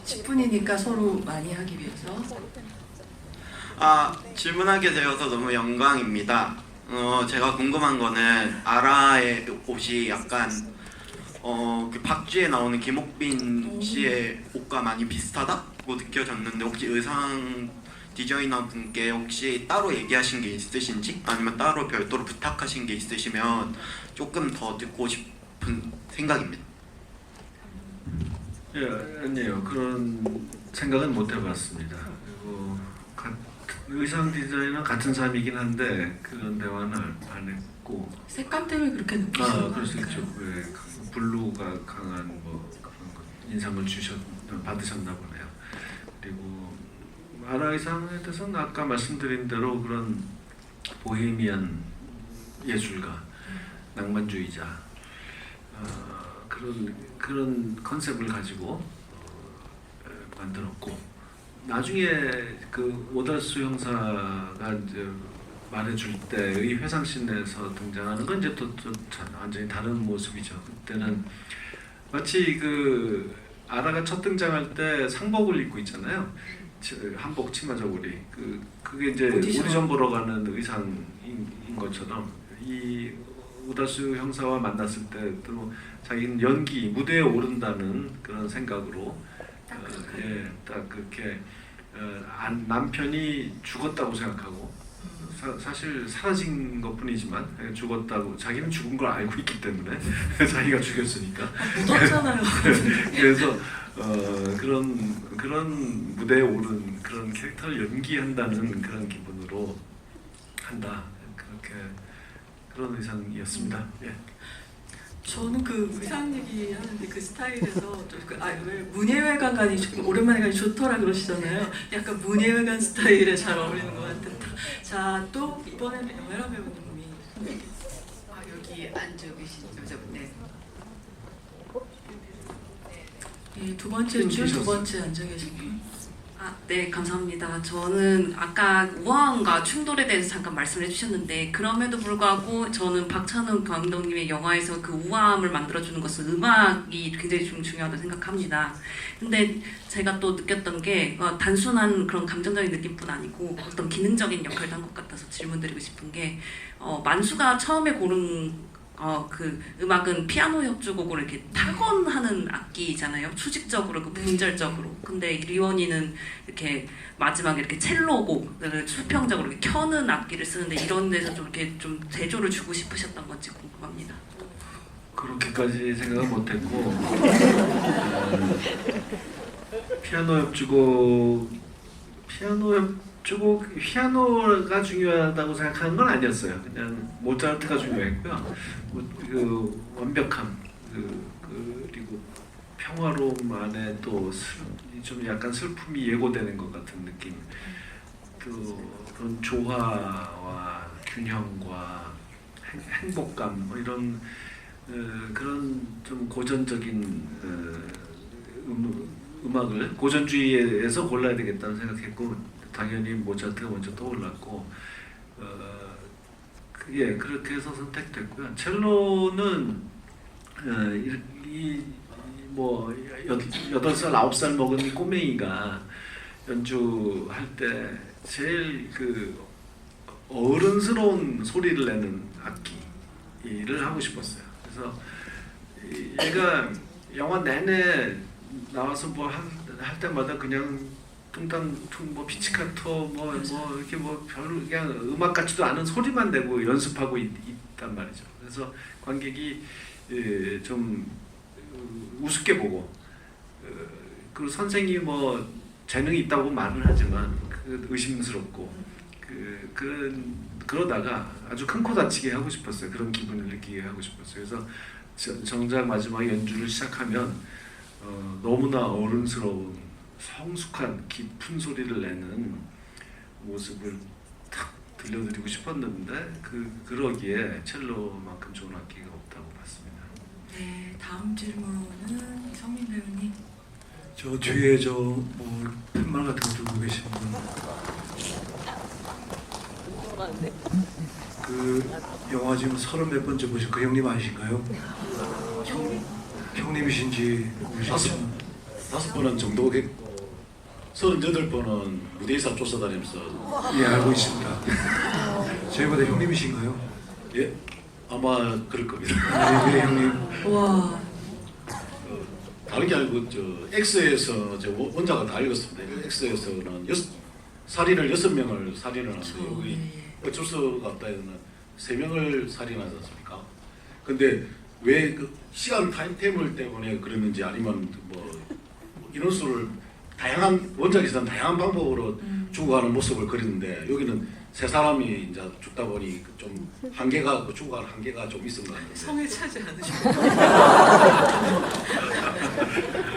10분이니까 서로 많이 하기 위해서. 질문하게 되어서 너무 영광입니다. 제가 궁금한 거는 아라의 옷이 약간 그 박쥐에 나오는 김옥빈 씨의 옷과 많이 비슷하다고 느껴졌는데 혹시 의상 디자이너 분께 혹시 따로 얘기하신 게 있으신지 아니면 따로 별도로 부탁하신 게 있으시면 조금 더 듣고 싶은 생각입니다. 예, 아니에요. 그런 생각은 못 해봤습니다. 그리고 의상 디자이너 같은 사람이긴 한데 그런 대화는 안 했고. 색감 때문에 그렇게 느끼시는 그럴 수 있죠. 왜 블루가 강한 뭐 그런 거 인상을 받으셨나 보네요. 그리고 아라 의상에 대해서는 아까 말씀드린 대로 그런 보헤미안 예술가, 낭만주의자 그런 컨셉을 가지고 만들었고 나중에 그 오달수 형사가 이제 말해줄 때의 회상씬에서 등장하는 건 이제 또 완전히 다른 모습이죠. 그때는 마치 그 아라가 첫 등장할 때 상복을 입고 있잖아요. 한복 치마 저고리. 그게 이제 오디션 보러 가는 의상인 것처럼 이 오달수 형사와 만났을 때 또 자기는 연기 무대에 오른다는 그런 생각으로 딱 그렇게 남편이 죽었다고 생각하고 사실 사라진 것뿐이지만 죽었다고 자기는 죽은 걸 알고 있기 때문에 자기가 죽였으니까 묻었잖아요. 그래서 그런 무대에 오른 그런 캐릭터를 연기한다는 그런 기분으로 한다 그런 의상이었습니다. 예. 저는 그 의상 얘기하는데 그 스타일에서 왜 문예회관관이 오랜만에 가니 좋더라 그러시잖아요. 약간 문예회관 스타일에 잘 어울리는 것 같았다. 자, 또 이번에는 영애라 배우님이 여기 앉아 계신 여자분. 네, 두 번째 줄 두 번째 앉아 계신 분. 네, 감사합니다. 저는 아까 우아함과 충돌에 대해서 잠깐 말씀을 해주셨는데 그럼에도 불구하고 저는 박찬욱 감독님의 영화에서 그 우아함을 만들어주는 것은 음악이 굉장히 좀 중요하다고 생각합니다. 근데 제가 또 느꼈던 게 단순한 그런 감정적인 느낌뿐 아니고 어떤 기능적인 역할도 한 것 같아서 질문드리고 싶은 게 만수가 처음에 고른 그 음악은 피아노 협주곡으로 이렇게 타건하는 악기잖아요. 수직적으로, 그 분절적으로. 근데 리원이는 이렇게 마지막에 이렇게 첼로곡을 수평적으로 이렇게 켜는 악기를 쓰는데 이런 데서 좀 이렇게 좀 대조를 주고 싶으셨던 건지 궁금합니다. 그렇게까지 생각을 못했고 피아노 피아노가 중요하다고 생각하는 건 아니었어요. 그냥 모차르트가 중요했고요. 그 완벽함 그리고 평화로움 안에 또 좀 약간 슬픔이 예고되는 것 같은 느낌. 또 그런 조화와 균형과 행복감 뭐 이런 그런 좀 고전적인 음악을 고전주의에서 골라야 되겠다는 생각했고 당연히 모차르트가 먼저 떠올랐고 그렇게 해서 선택됐고요. 첼로는 뭐 8살 9살 먹은 꼬맹이가 연주할 때 제일 그 어른스러운 소리를 내는 악기를 하고 싶었어요. 그래서 얘가 영화 내내 나와서 뭐 할 때마다 그냥 뚱땅 뭐 피치카토 뭐 이렇게 뭐 별로 그냥 음악 같지도 않은 소리만 내고 연습하고 있단 말이죠. 그래서 관객이 좀 우습게 보고 그 선생님이 뭐 재능이 있다고 말은 하지만 의심스럽고 그러다가 아주 큰 코 다치게 하고 싶었어요. 그런 기분을 느끼게 하고 싶었어요. 그래서 정작 마지막 연주를 시작하면 너무나 어른스러운 성숙한 깊은 소리를 내는 모습을 탁 들려드리고 싶었는데 그러기에 첼로만큼 좋은 악기가 없다고 봤습니다. 네, 다음 질문은 성민 배우님. 저 뒤에 뭐 팻말 같은 거 들고 계신 분. 그 영화 지금 30몇 번째 보신 그 형님 아니신가요? 형님이신지 모르겠지만 5번은 정도겠고 38번은 무대의사 쫓아다니면서 예 알고 있습니다. 저희보다 형님이신가요? 예 아마 그럴 겁니다. 네, 형님. 와, 다른 게 아니고 저 X에서 저 원작을 다 읽었습니다. X에서는 살인을 6명을 살인을 하는데 여기 어쩔 수가 없다 해서는 3명을 살인하지 않습니까? 근데 왜 그 시간 타임테이블 때문에 그랬는지 아니면 뭐 인원수를 다양한 원작에서는 다양한 방법으로 죽어가는 모습을 그리는데 여기는 3사람이 이제 죽다 보니 좀 한계가 죽어가는 한계가 좀 있은 것 같은데 성에 차지 않으시고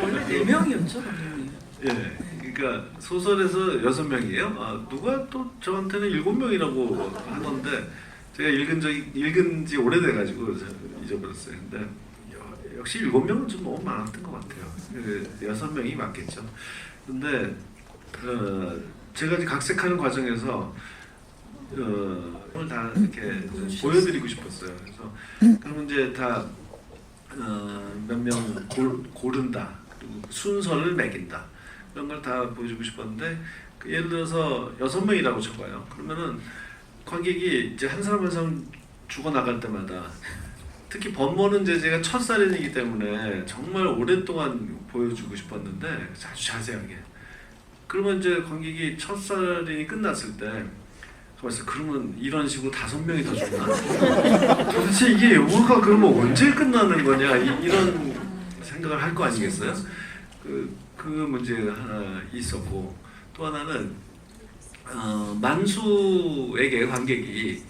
원래 4명이었죠, 감독님. 예, 그러니까 소설에서 6명이에요. 누가 또 저한테는 7명이라고 하던데 제가 읽은 지 오래돼가지고 잊어버렸어요. 근데 역시 7명은 좀 너무 많았던 것 같아요. 6명이 맞겠죠. 근데 제가 이제 각색하는 과정에서 오늘 다 이렇게 보여드리고 싶었어요. 그래서 그러면 이제 다 몇 명 고른다. 그리고 순서를 매긴다. 그런 걸 다 보여주고 싶었는데 예를 들어서 6명이라고 쳐봐요. 그러면은 관객이 이제 한 사람 한 사람 죽어 나갈 때마다 특히 번모는 이제 제가 첫 살인이기 때문에 정말 오랫동안 보여주고 싶었는데 아주 자세하게. 그러면 이제 관객이 첫 살인이 끝났을 때 그러면 이런 식으로 5명이 더 죽나? 도대체 이게 영화가 그러면 언제 끝나는 거냐 이런 생각을 할 거 아니겠어요? 그 문제가 하나 있었고 또 하나는 만수에게 관객이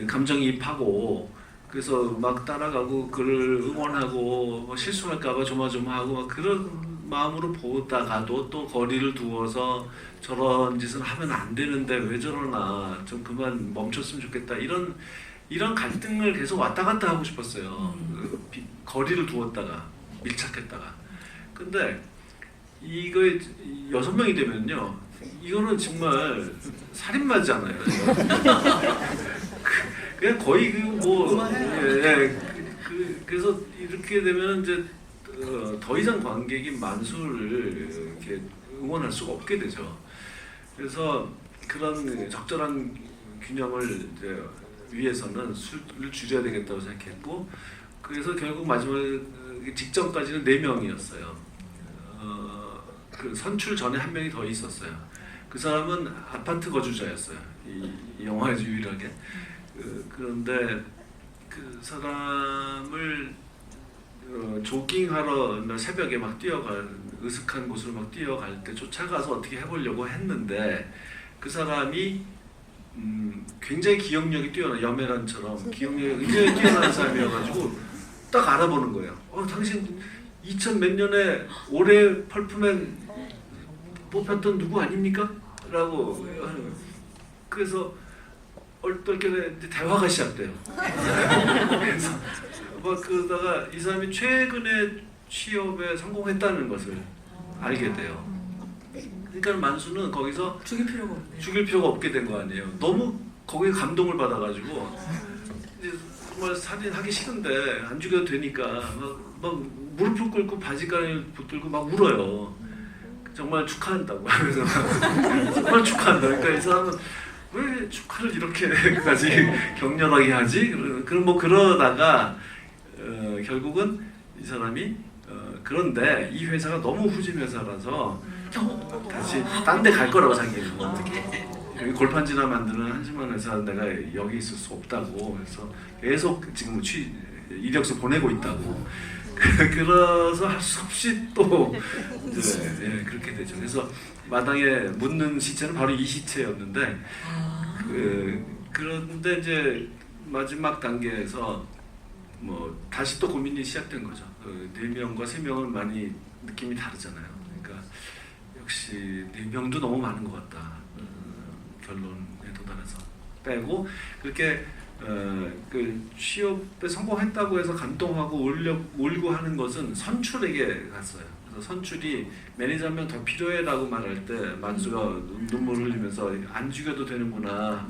감정이입하고 그래서 막 따라가고 그를 응원하고 뭐 실수할까봐 조마조마하고 막 그런 마음으로 보다가도 또 거리를 두어서 저런 짓은 하면 안 되는데 왜 저러나 좀 그만 멈췄으면 좋겠다 이런 갈등을 계속 왔다 갔다 하고 싶었어요. 거리를 두었다가 밀착했다가 근데 이거 6명이 되면요 이거는 정말 살인마잖아요. 그냥 거의 그래서 이렇게 되면 이제 더 이상 관객이 만수를 이렇게 응원할 수가 없게 되죠. 그래서 그런 적절한 균형을 이제 위해서는 수를 줄여야 되겠다고 생각했고 그래서 결국 마지막 직전까지는 4명이었어요. 그 선출 전에 한 명이 더 있었어요. 그 사람은 아파트 거주자였어요. 이 영화에서 유일하게. 그런데 그 사람을 조깅하러 새벽에 막 으슥한 곳으로 막 뛰어갈 때 쫓아가서 어떻게 해보려고 했는데 그 사람이 굉장히 기억력이 뛰어난 여메란처럼 기억력이 굉장히 뛰어난 사람이어가지고 딱 알아보는 거예요. 당신 2000 몇 년에 올해 펄프맨 뽑혔던 누구 아닙니까? 라고 하는 거예요. 그래서 얼떨결에 대화가 시작돼요. 그래서 막 그러다가 이 사람이 최근에 취업에 성공했다는 것을 알게 돼요. 그러니까 만수는 거기서 죽일 필요가 없게 된 거 아니에요. 너무 거기에 감동을 받아가지고 이제 정말 살인하기 싫은데 안 죽여도 되니까 막 무릎을 꿇고 바지가랑이를 붙들고 막 울어요. 정말 축하한다고 하면서 정말 축하한다. 그러니까 이 사람은 왜 축하를 이렇게까지 격렬하게 하지? 그럼 뭐 그러다가 결국은 이 사람이 그런데 이 회사가 너무 후진 회사라서 다시 딴 데 갈 거라고 자기는. 여기 골판지나 만드는 한지만 회사 내가 여기 있을 수 없다고. 그래서 계속 지금 이력서 보내고 있다고. 그래서 할 수 없이 또 예, 그렇게 되죠. 그래서 마당에 묻는 시체는 바로 이 시체였는데 그런데 이제 마지막 단계에서 뭐 다시 또 고민이 시작된 거죠. 4명과 3명은 많이 느낌이 다르잖아요. 그러니까 역시 4명도 너무 많은 것 같다. 결론에 도달해서 빼고 그렇게 그 취업에 성공했다고 해서 감동하고 울고 하는 것은 선출에게 갔어요. 그래서 선출이 매니저 한 명 더 필요해라고 말할 때 만수가 눈물을 흘리면서 안 죽여도 되는구나.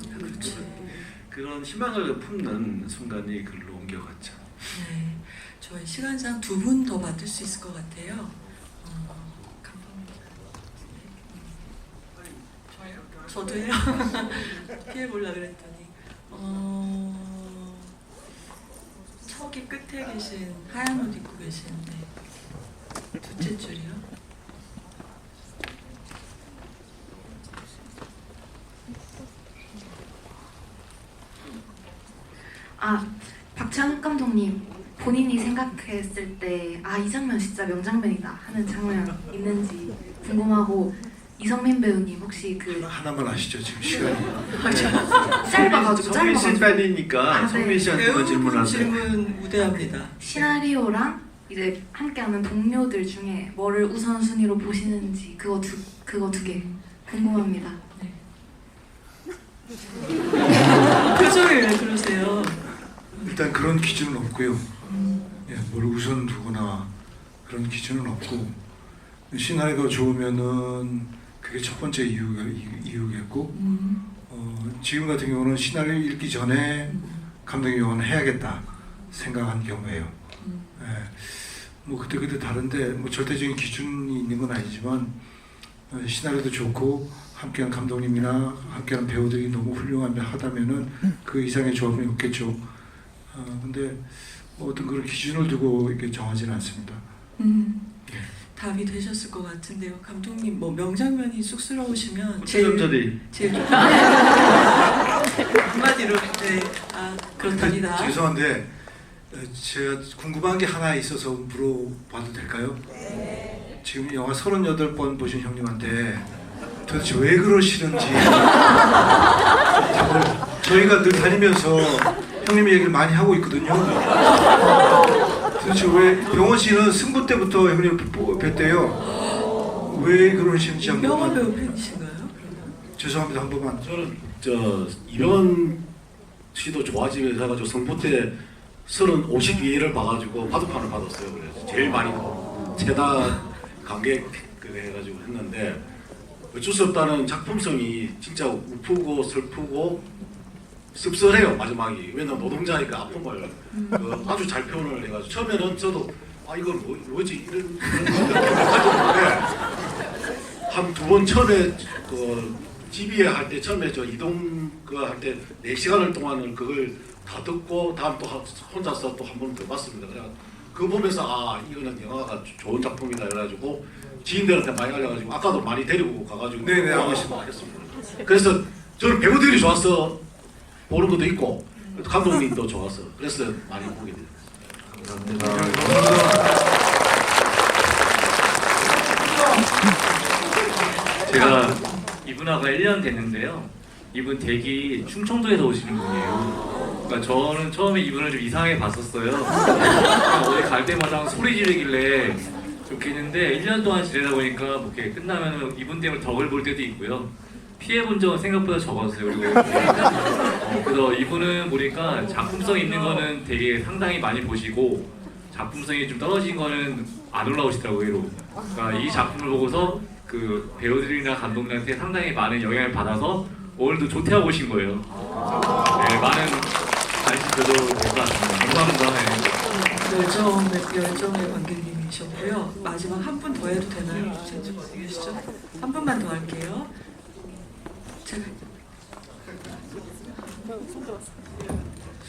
그런 희망을 품는 순간이 글로 옮겨갔죠. 네, 저희 시간상 2분 더 받을 수 있을 것 같아요. 저도 해요. 피해보려고 그랬더니 저기 끝에 계신 하얀 옷 입고 계시는데 둘째 줄이요? 박찬욱 감독님 본인이 생각했을 때 이 장면 진짜 명장면이다 하는 장면 있는지 궁금하고, 이성민 배우님 혹시 하나만 아시죠 지금 시간이. 짧아가지고 성민 씨 팬이니까 네. 성민 씨한테만 배우분 질문하세요. 질문 우대합니다. 시나리오랑 이제 함께하는 동료들 중에 뭐를 우선순위로 보시는지 그거 두 개 궁금합니다. 표정이 왜 그러세요? 일단 그런 기준은 없고요. 예, 뭘 우선 두거나 그런 기준은 없고, 시나리오가 좋으면은 그게 첫 번째 이유겠고, 지금 같은 경우는 시나리오 읽기 전에 감독이 영화는 해야겠다 생각한 경우예요. 예, 뭐 그때 다른데 뭐 절대적인 기준이 있는 건 아니지만 시나리오도 좋고 함께한 감독님이나 함께한 배우들이 너무 훌륭하다면은 그 이상의 조합이 없겠죠. 근데 어떤 그런 기준을 두고 이렇게 정하지는 않습니다. 답이 되셨을 것 같은데요. 감독님 뭐 명장면이 쑥스러우시면 최점절이 제일 한마디로 그렇답니다. 죄송한데 제가 궁금한 게 하나 있어서 물어봐도 될까요? 지금 영화 38번 보신 형님한테 도대체 왜 그러시는지 저희가 늘 다니면서 형님 얘기를 많이 하고 있거든요. 도대체 왜 병원 씨는 승부 때부터 형님 뵀대요. 왜 그러시는지 한 명화 번만. 배우 팬이신가요? 죄송합니다, 한 번만. 저는 이런 씨도 좋아지면서 해가지고 성부 때 52회를 봐가지고 바둑판을 받았어요. 그래서 제일 많이 최다 관객 해가지고 했는데 어쩔 수 없다는 작품성이 진짜 우프고 슬프고 씁쓸해요 마지막이. 왜냐면 노동자니까 아픈 걸 아주 잘 표현을 해가지고 처음에는 저도 이걸 뭐지 이런 느낌을 가졌는데 한 2번 처음에 GB에 할 때 처음에 저 이동 할 때 4시간을 동안을 그걸 다 듣고 다음 또 혼자서 또 한 번 더 봤습니다. 그래서 그거 보면서 이거는 영화가 좋은 작품이다 해가지고 지인들한테 많이 알려가지고 아까도 많이 데리고 가가지고 네네 알겠습니다. 그래서 저는 배우들이 좋아서 보는 것도 있고 감독님도 좋아서 그래서 많이 보게 돼요. 제가 이분하고 1년 됐는데요. 이분 댁이 충청도에서 오시는 분이에요. 그러니까 저는 처음에 이분을 좀 이상하게 봤었어요. 어디 갈 때마다 소리 지르길래 좋겠는데 1년 동안 지내다 보니까 뭐 이렇게 끝나면 이분 때문에 덕을 볼 때도 있고요. 피해본 적은 생각보다 적었어요. 그리고 그래서 이분은 보니까 작품성 있는 거는 되게 상당히 많이 보시고 작품성이 좀 떨어진 거는 안 올라오시더라고요. 의외로. 그러니까 이 작품을 보고서 그 배우들이나 감독님한테 상당히 많은 영향을 받아서 오늘도 조퇴하고 오신 거예요. 네, 많은 관심 줘도 될 것 같습니다. 감사합니다. 열정의 관객님이셨고요. 마지막 한 분 더 해도 되나요? 지금 어디 계시죠? 한 분만 더 할게요. 제가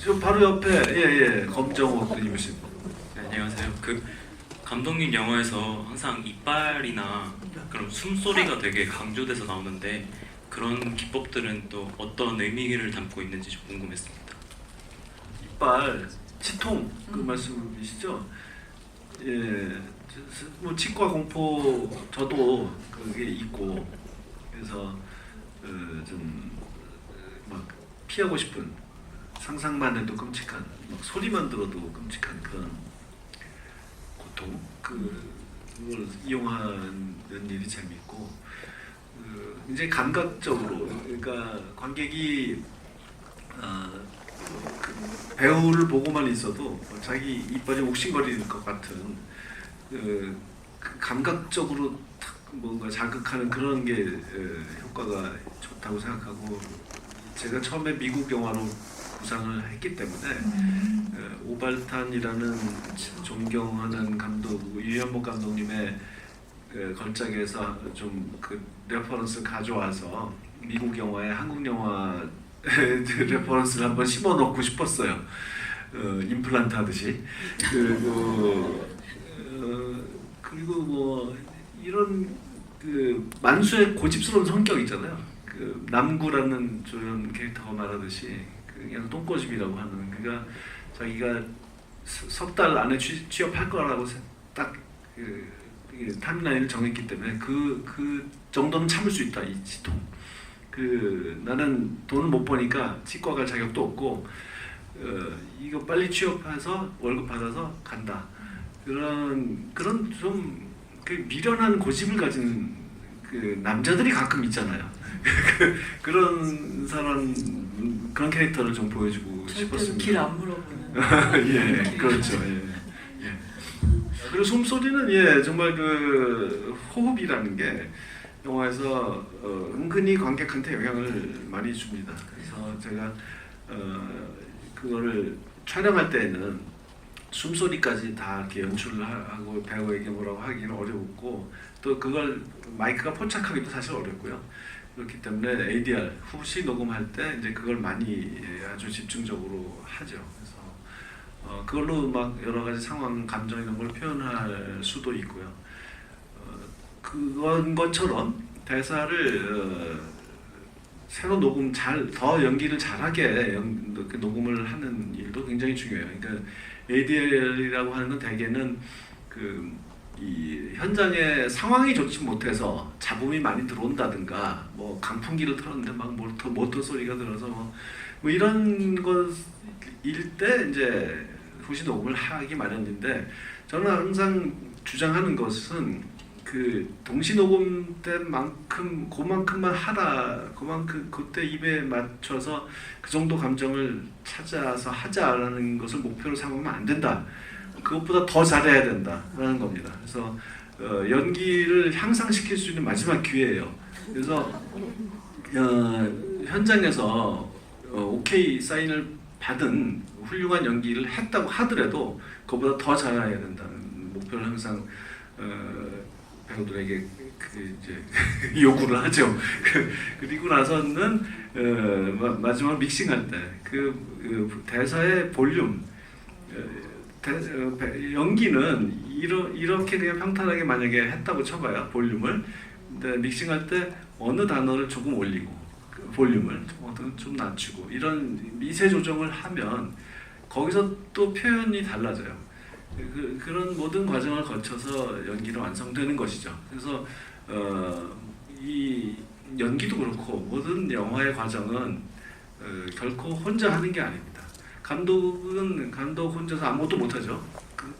지금 바로 옆에 검정옷 입으신. 네, 안녕하세요. 감독님 영화에서 항상 이빨이나 그런 숨소리가 되게 강조돼서 나오는데 그런 기법들은 또 어떤 의미를 담고 있는지 좀 궁금했습니다. 이빨, 치통 그 말씀이시죠? 예, 뭐 치과 공포 저도 그게 있고 그래서 좀 막 피하고 싶은 상상만 해도 끔찍한 막 소리만 들어도 끔찍한 그런 고통 그걸 이용하는 일이 재밌고 이제 감각적으로 그러니까 관객이 그 배우를 보고만 있어도 자기 이빨이 욱신거리는 것 같은 그 감각적으로 탁 뭔가 자극하는 그런 게 효과가 좋다고 생각하고 제가 처음에 미국 영화로 구상을 했기 때문에 오발탄이라는 존경하는 감독 유현복 감독님의 걸작에서 좀 그 레퍼런스 가져와서 미국 영화에 한국 영화 레퍼런스를 한번 심어넣고 싶었어요. 임플란트 하듯이. 그리고 뭐 이런 그 만수의 고집스러운 성격 있잖아요. 그 남구라는 저런 캐릭터가 말하듯이 그냥 똥꼬집이라고 하는 그러니까 자기가 석 달 안에 취업할 거라고 딱 타임라인을 정했기 때문에 그 정도는 참을 수 있다 이 치통. 나는 돈을 못 버니까 치과 갈 자격도 없고 이거 빨리 취업해서 월급 받아서 간다. 그런 좀 그 미련한 고집을 가진 그 남자들이 가끔 있잖아요. 그런 사람 그런 캐릭터를 좀 보여주고 싶었습니다. 길 안 물어보는. 예, 그렇죠. 예. 그리고 숨소리는 예 정말 그 호흡이라는 게 영화에서 은근히 관객한테 영향을 많이 줍니다. 그래서 제가 그거를 촬영할 때는 숨소리까지 다 이렇게 연출을 하고 배우에게 뭐라고 하기는 어려웠고 또 그걸 마이크가 포착하기도 사실 어렵고요. 그렇기 때문에 ADR 후시 녹음할 때 이제 그걸 많이 아주 집중적으로 하죠. 그래서 그걸로 막 여러 가지 상황, 감정 이런 걸 표현할 수도 있고요. 그건 것처럼 대사를 새로 녹음 더 연기를 잘하게 녹음을 하는 일도 굉장히 중요해요. 그러니까 ADR이라고 하는 건 대개는 이 현장에 상황이 좋지 못해서 잡음이 많이 들어온다든가 뭐 강풍기를 틀었는데 막 모터 소리가 들어서 뭐 이런 것일 때 이제 후시 녹음을 하기 마련인데 저는 항상 주장하는 것은 그 동시 녹음 때만큼 그만큼만 하라 그때 입에 맞춰서 그 정도 감정을 찾아서 하자라는 것을 목표로 삼으면 안 된다. 그것보다 더 잘해야 된다라는 겁니다. 그래서 연기를 향상시킬 수 있는 마지막 기회예요. 그래서 현장에서 오케이 사인을 받은 훌륭한 연기를 했다고 하더라도 그것보다 더 잘해야 된다는 목표를 항상 배우들에게 이제 요구를 하죠. 그리고 나서는 마지막 믹싱할 때 그 대사의 볼륨 연기는 이렇게 그냥 평탄하게 만약에 했다고 쳐봐요. 볼륨을. 근데 믹싱할 때 어느 단어를 조금 올리고 볼륨을 좀 낮추고 이런 미세 조정을 하면 거기서 또 표현이 달라져요. 그런 모든 과정을 거쳐서 연기는 완성되는 것이죠. 그래서 이 연기도 그렇고 모든 영화의 과정은 결코 혼자 하는 게 아닙니다. 감독은 감독 혼자서 아무것도 못하죠.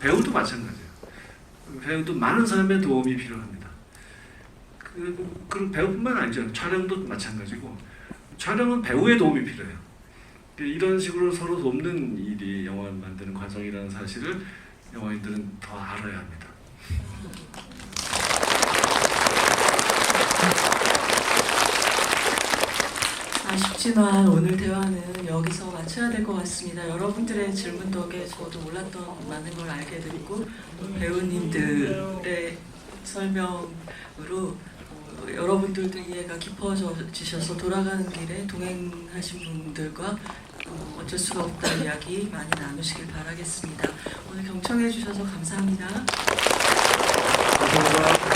배우도 마찬가지예요. 배우도 많은 사람의 도움이 필요합니다. 그럼 배우뿐만 아니죠. 촬영도 마찬가지고 촬영은 배우의 도움이 필요해요. 이런 식으로 서로 돕는 일이 영화를 만드는 과정이라는 사실을 영화인들은 더 알아야 합니다. 아쉽지만 오늘 대화는 여기서 마쳐야 될 것 같습니다. 여러분들의 질문 덕에 저도 몰랐던 많은 걸 알게 됐고 배우님들의 설명으로 여러분들도 이해가 깊어지셔서 돌아가는 길에 동행하신 분들과 어쩔 수가 없다는 이야기 많이 나누시길 바라겠습니다. 오늘 경청해 주셔서 감사합니다. 감사합니다.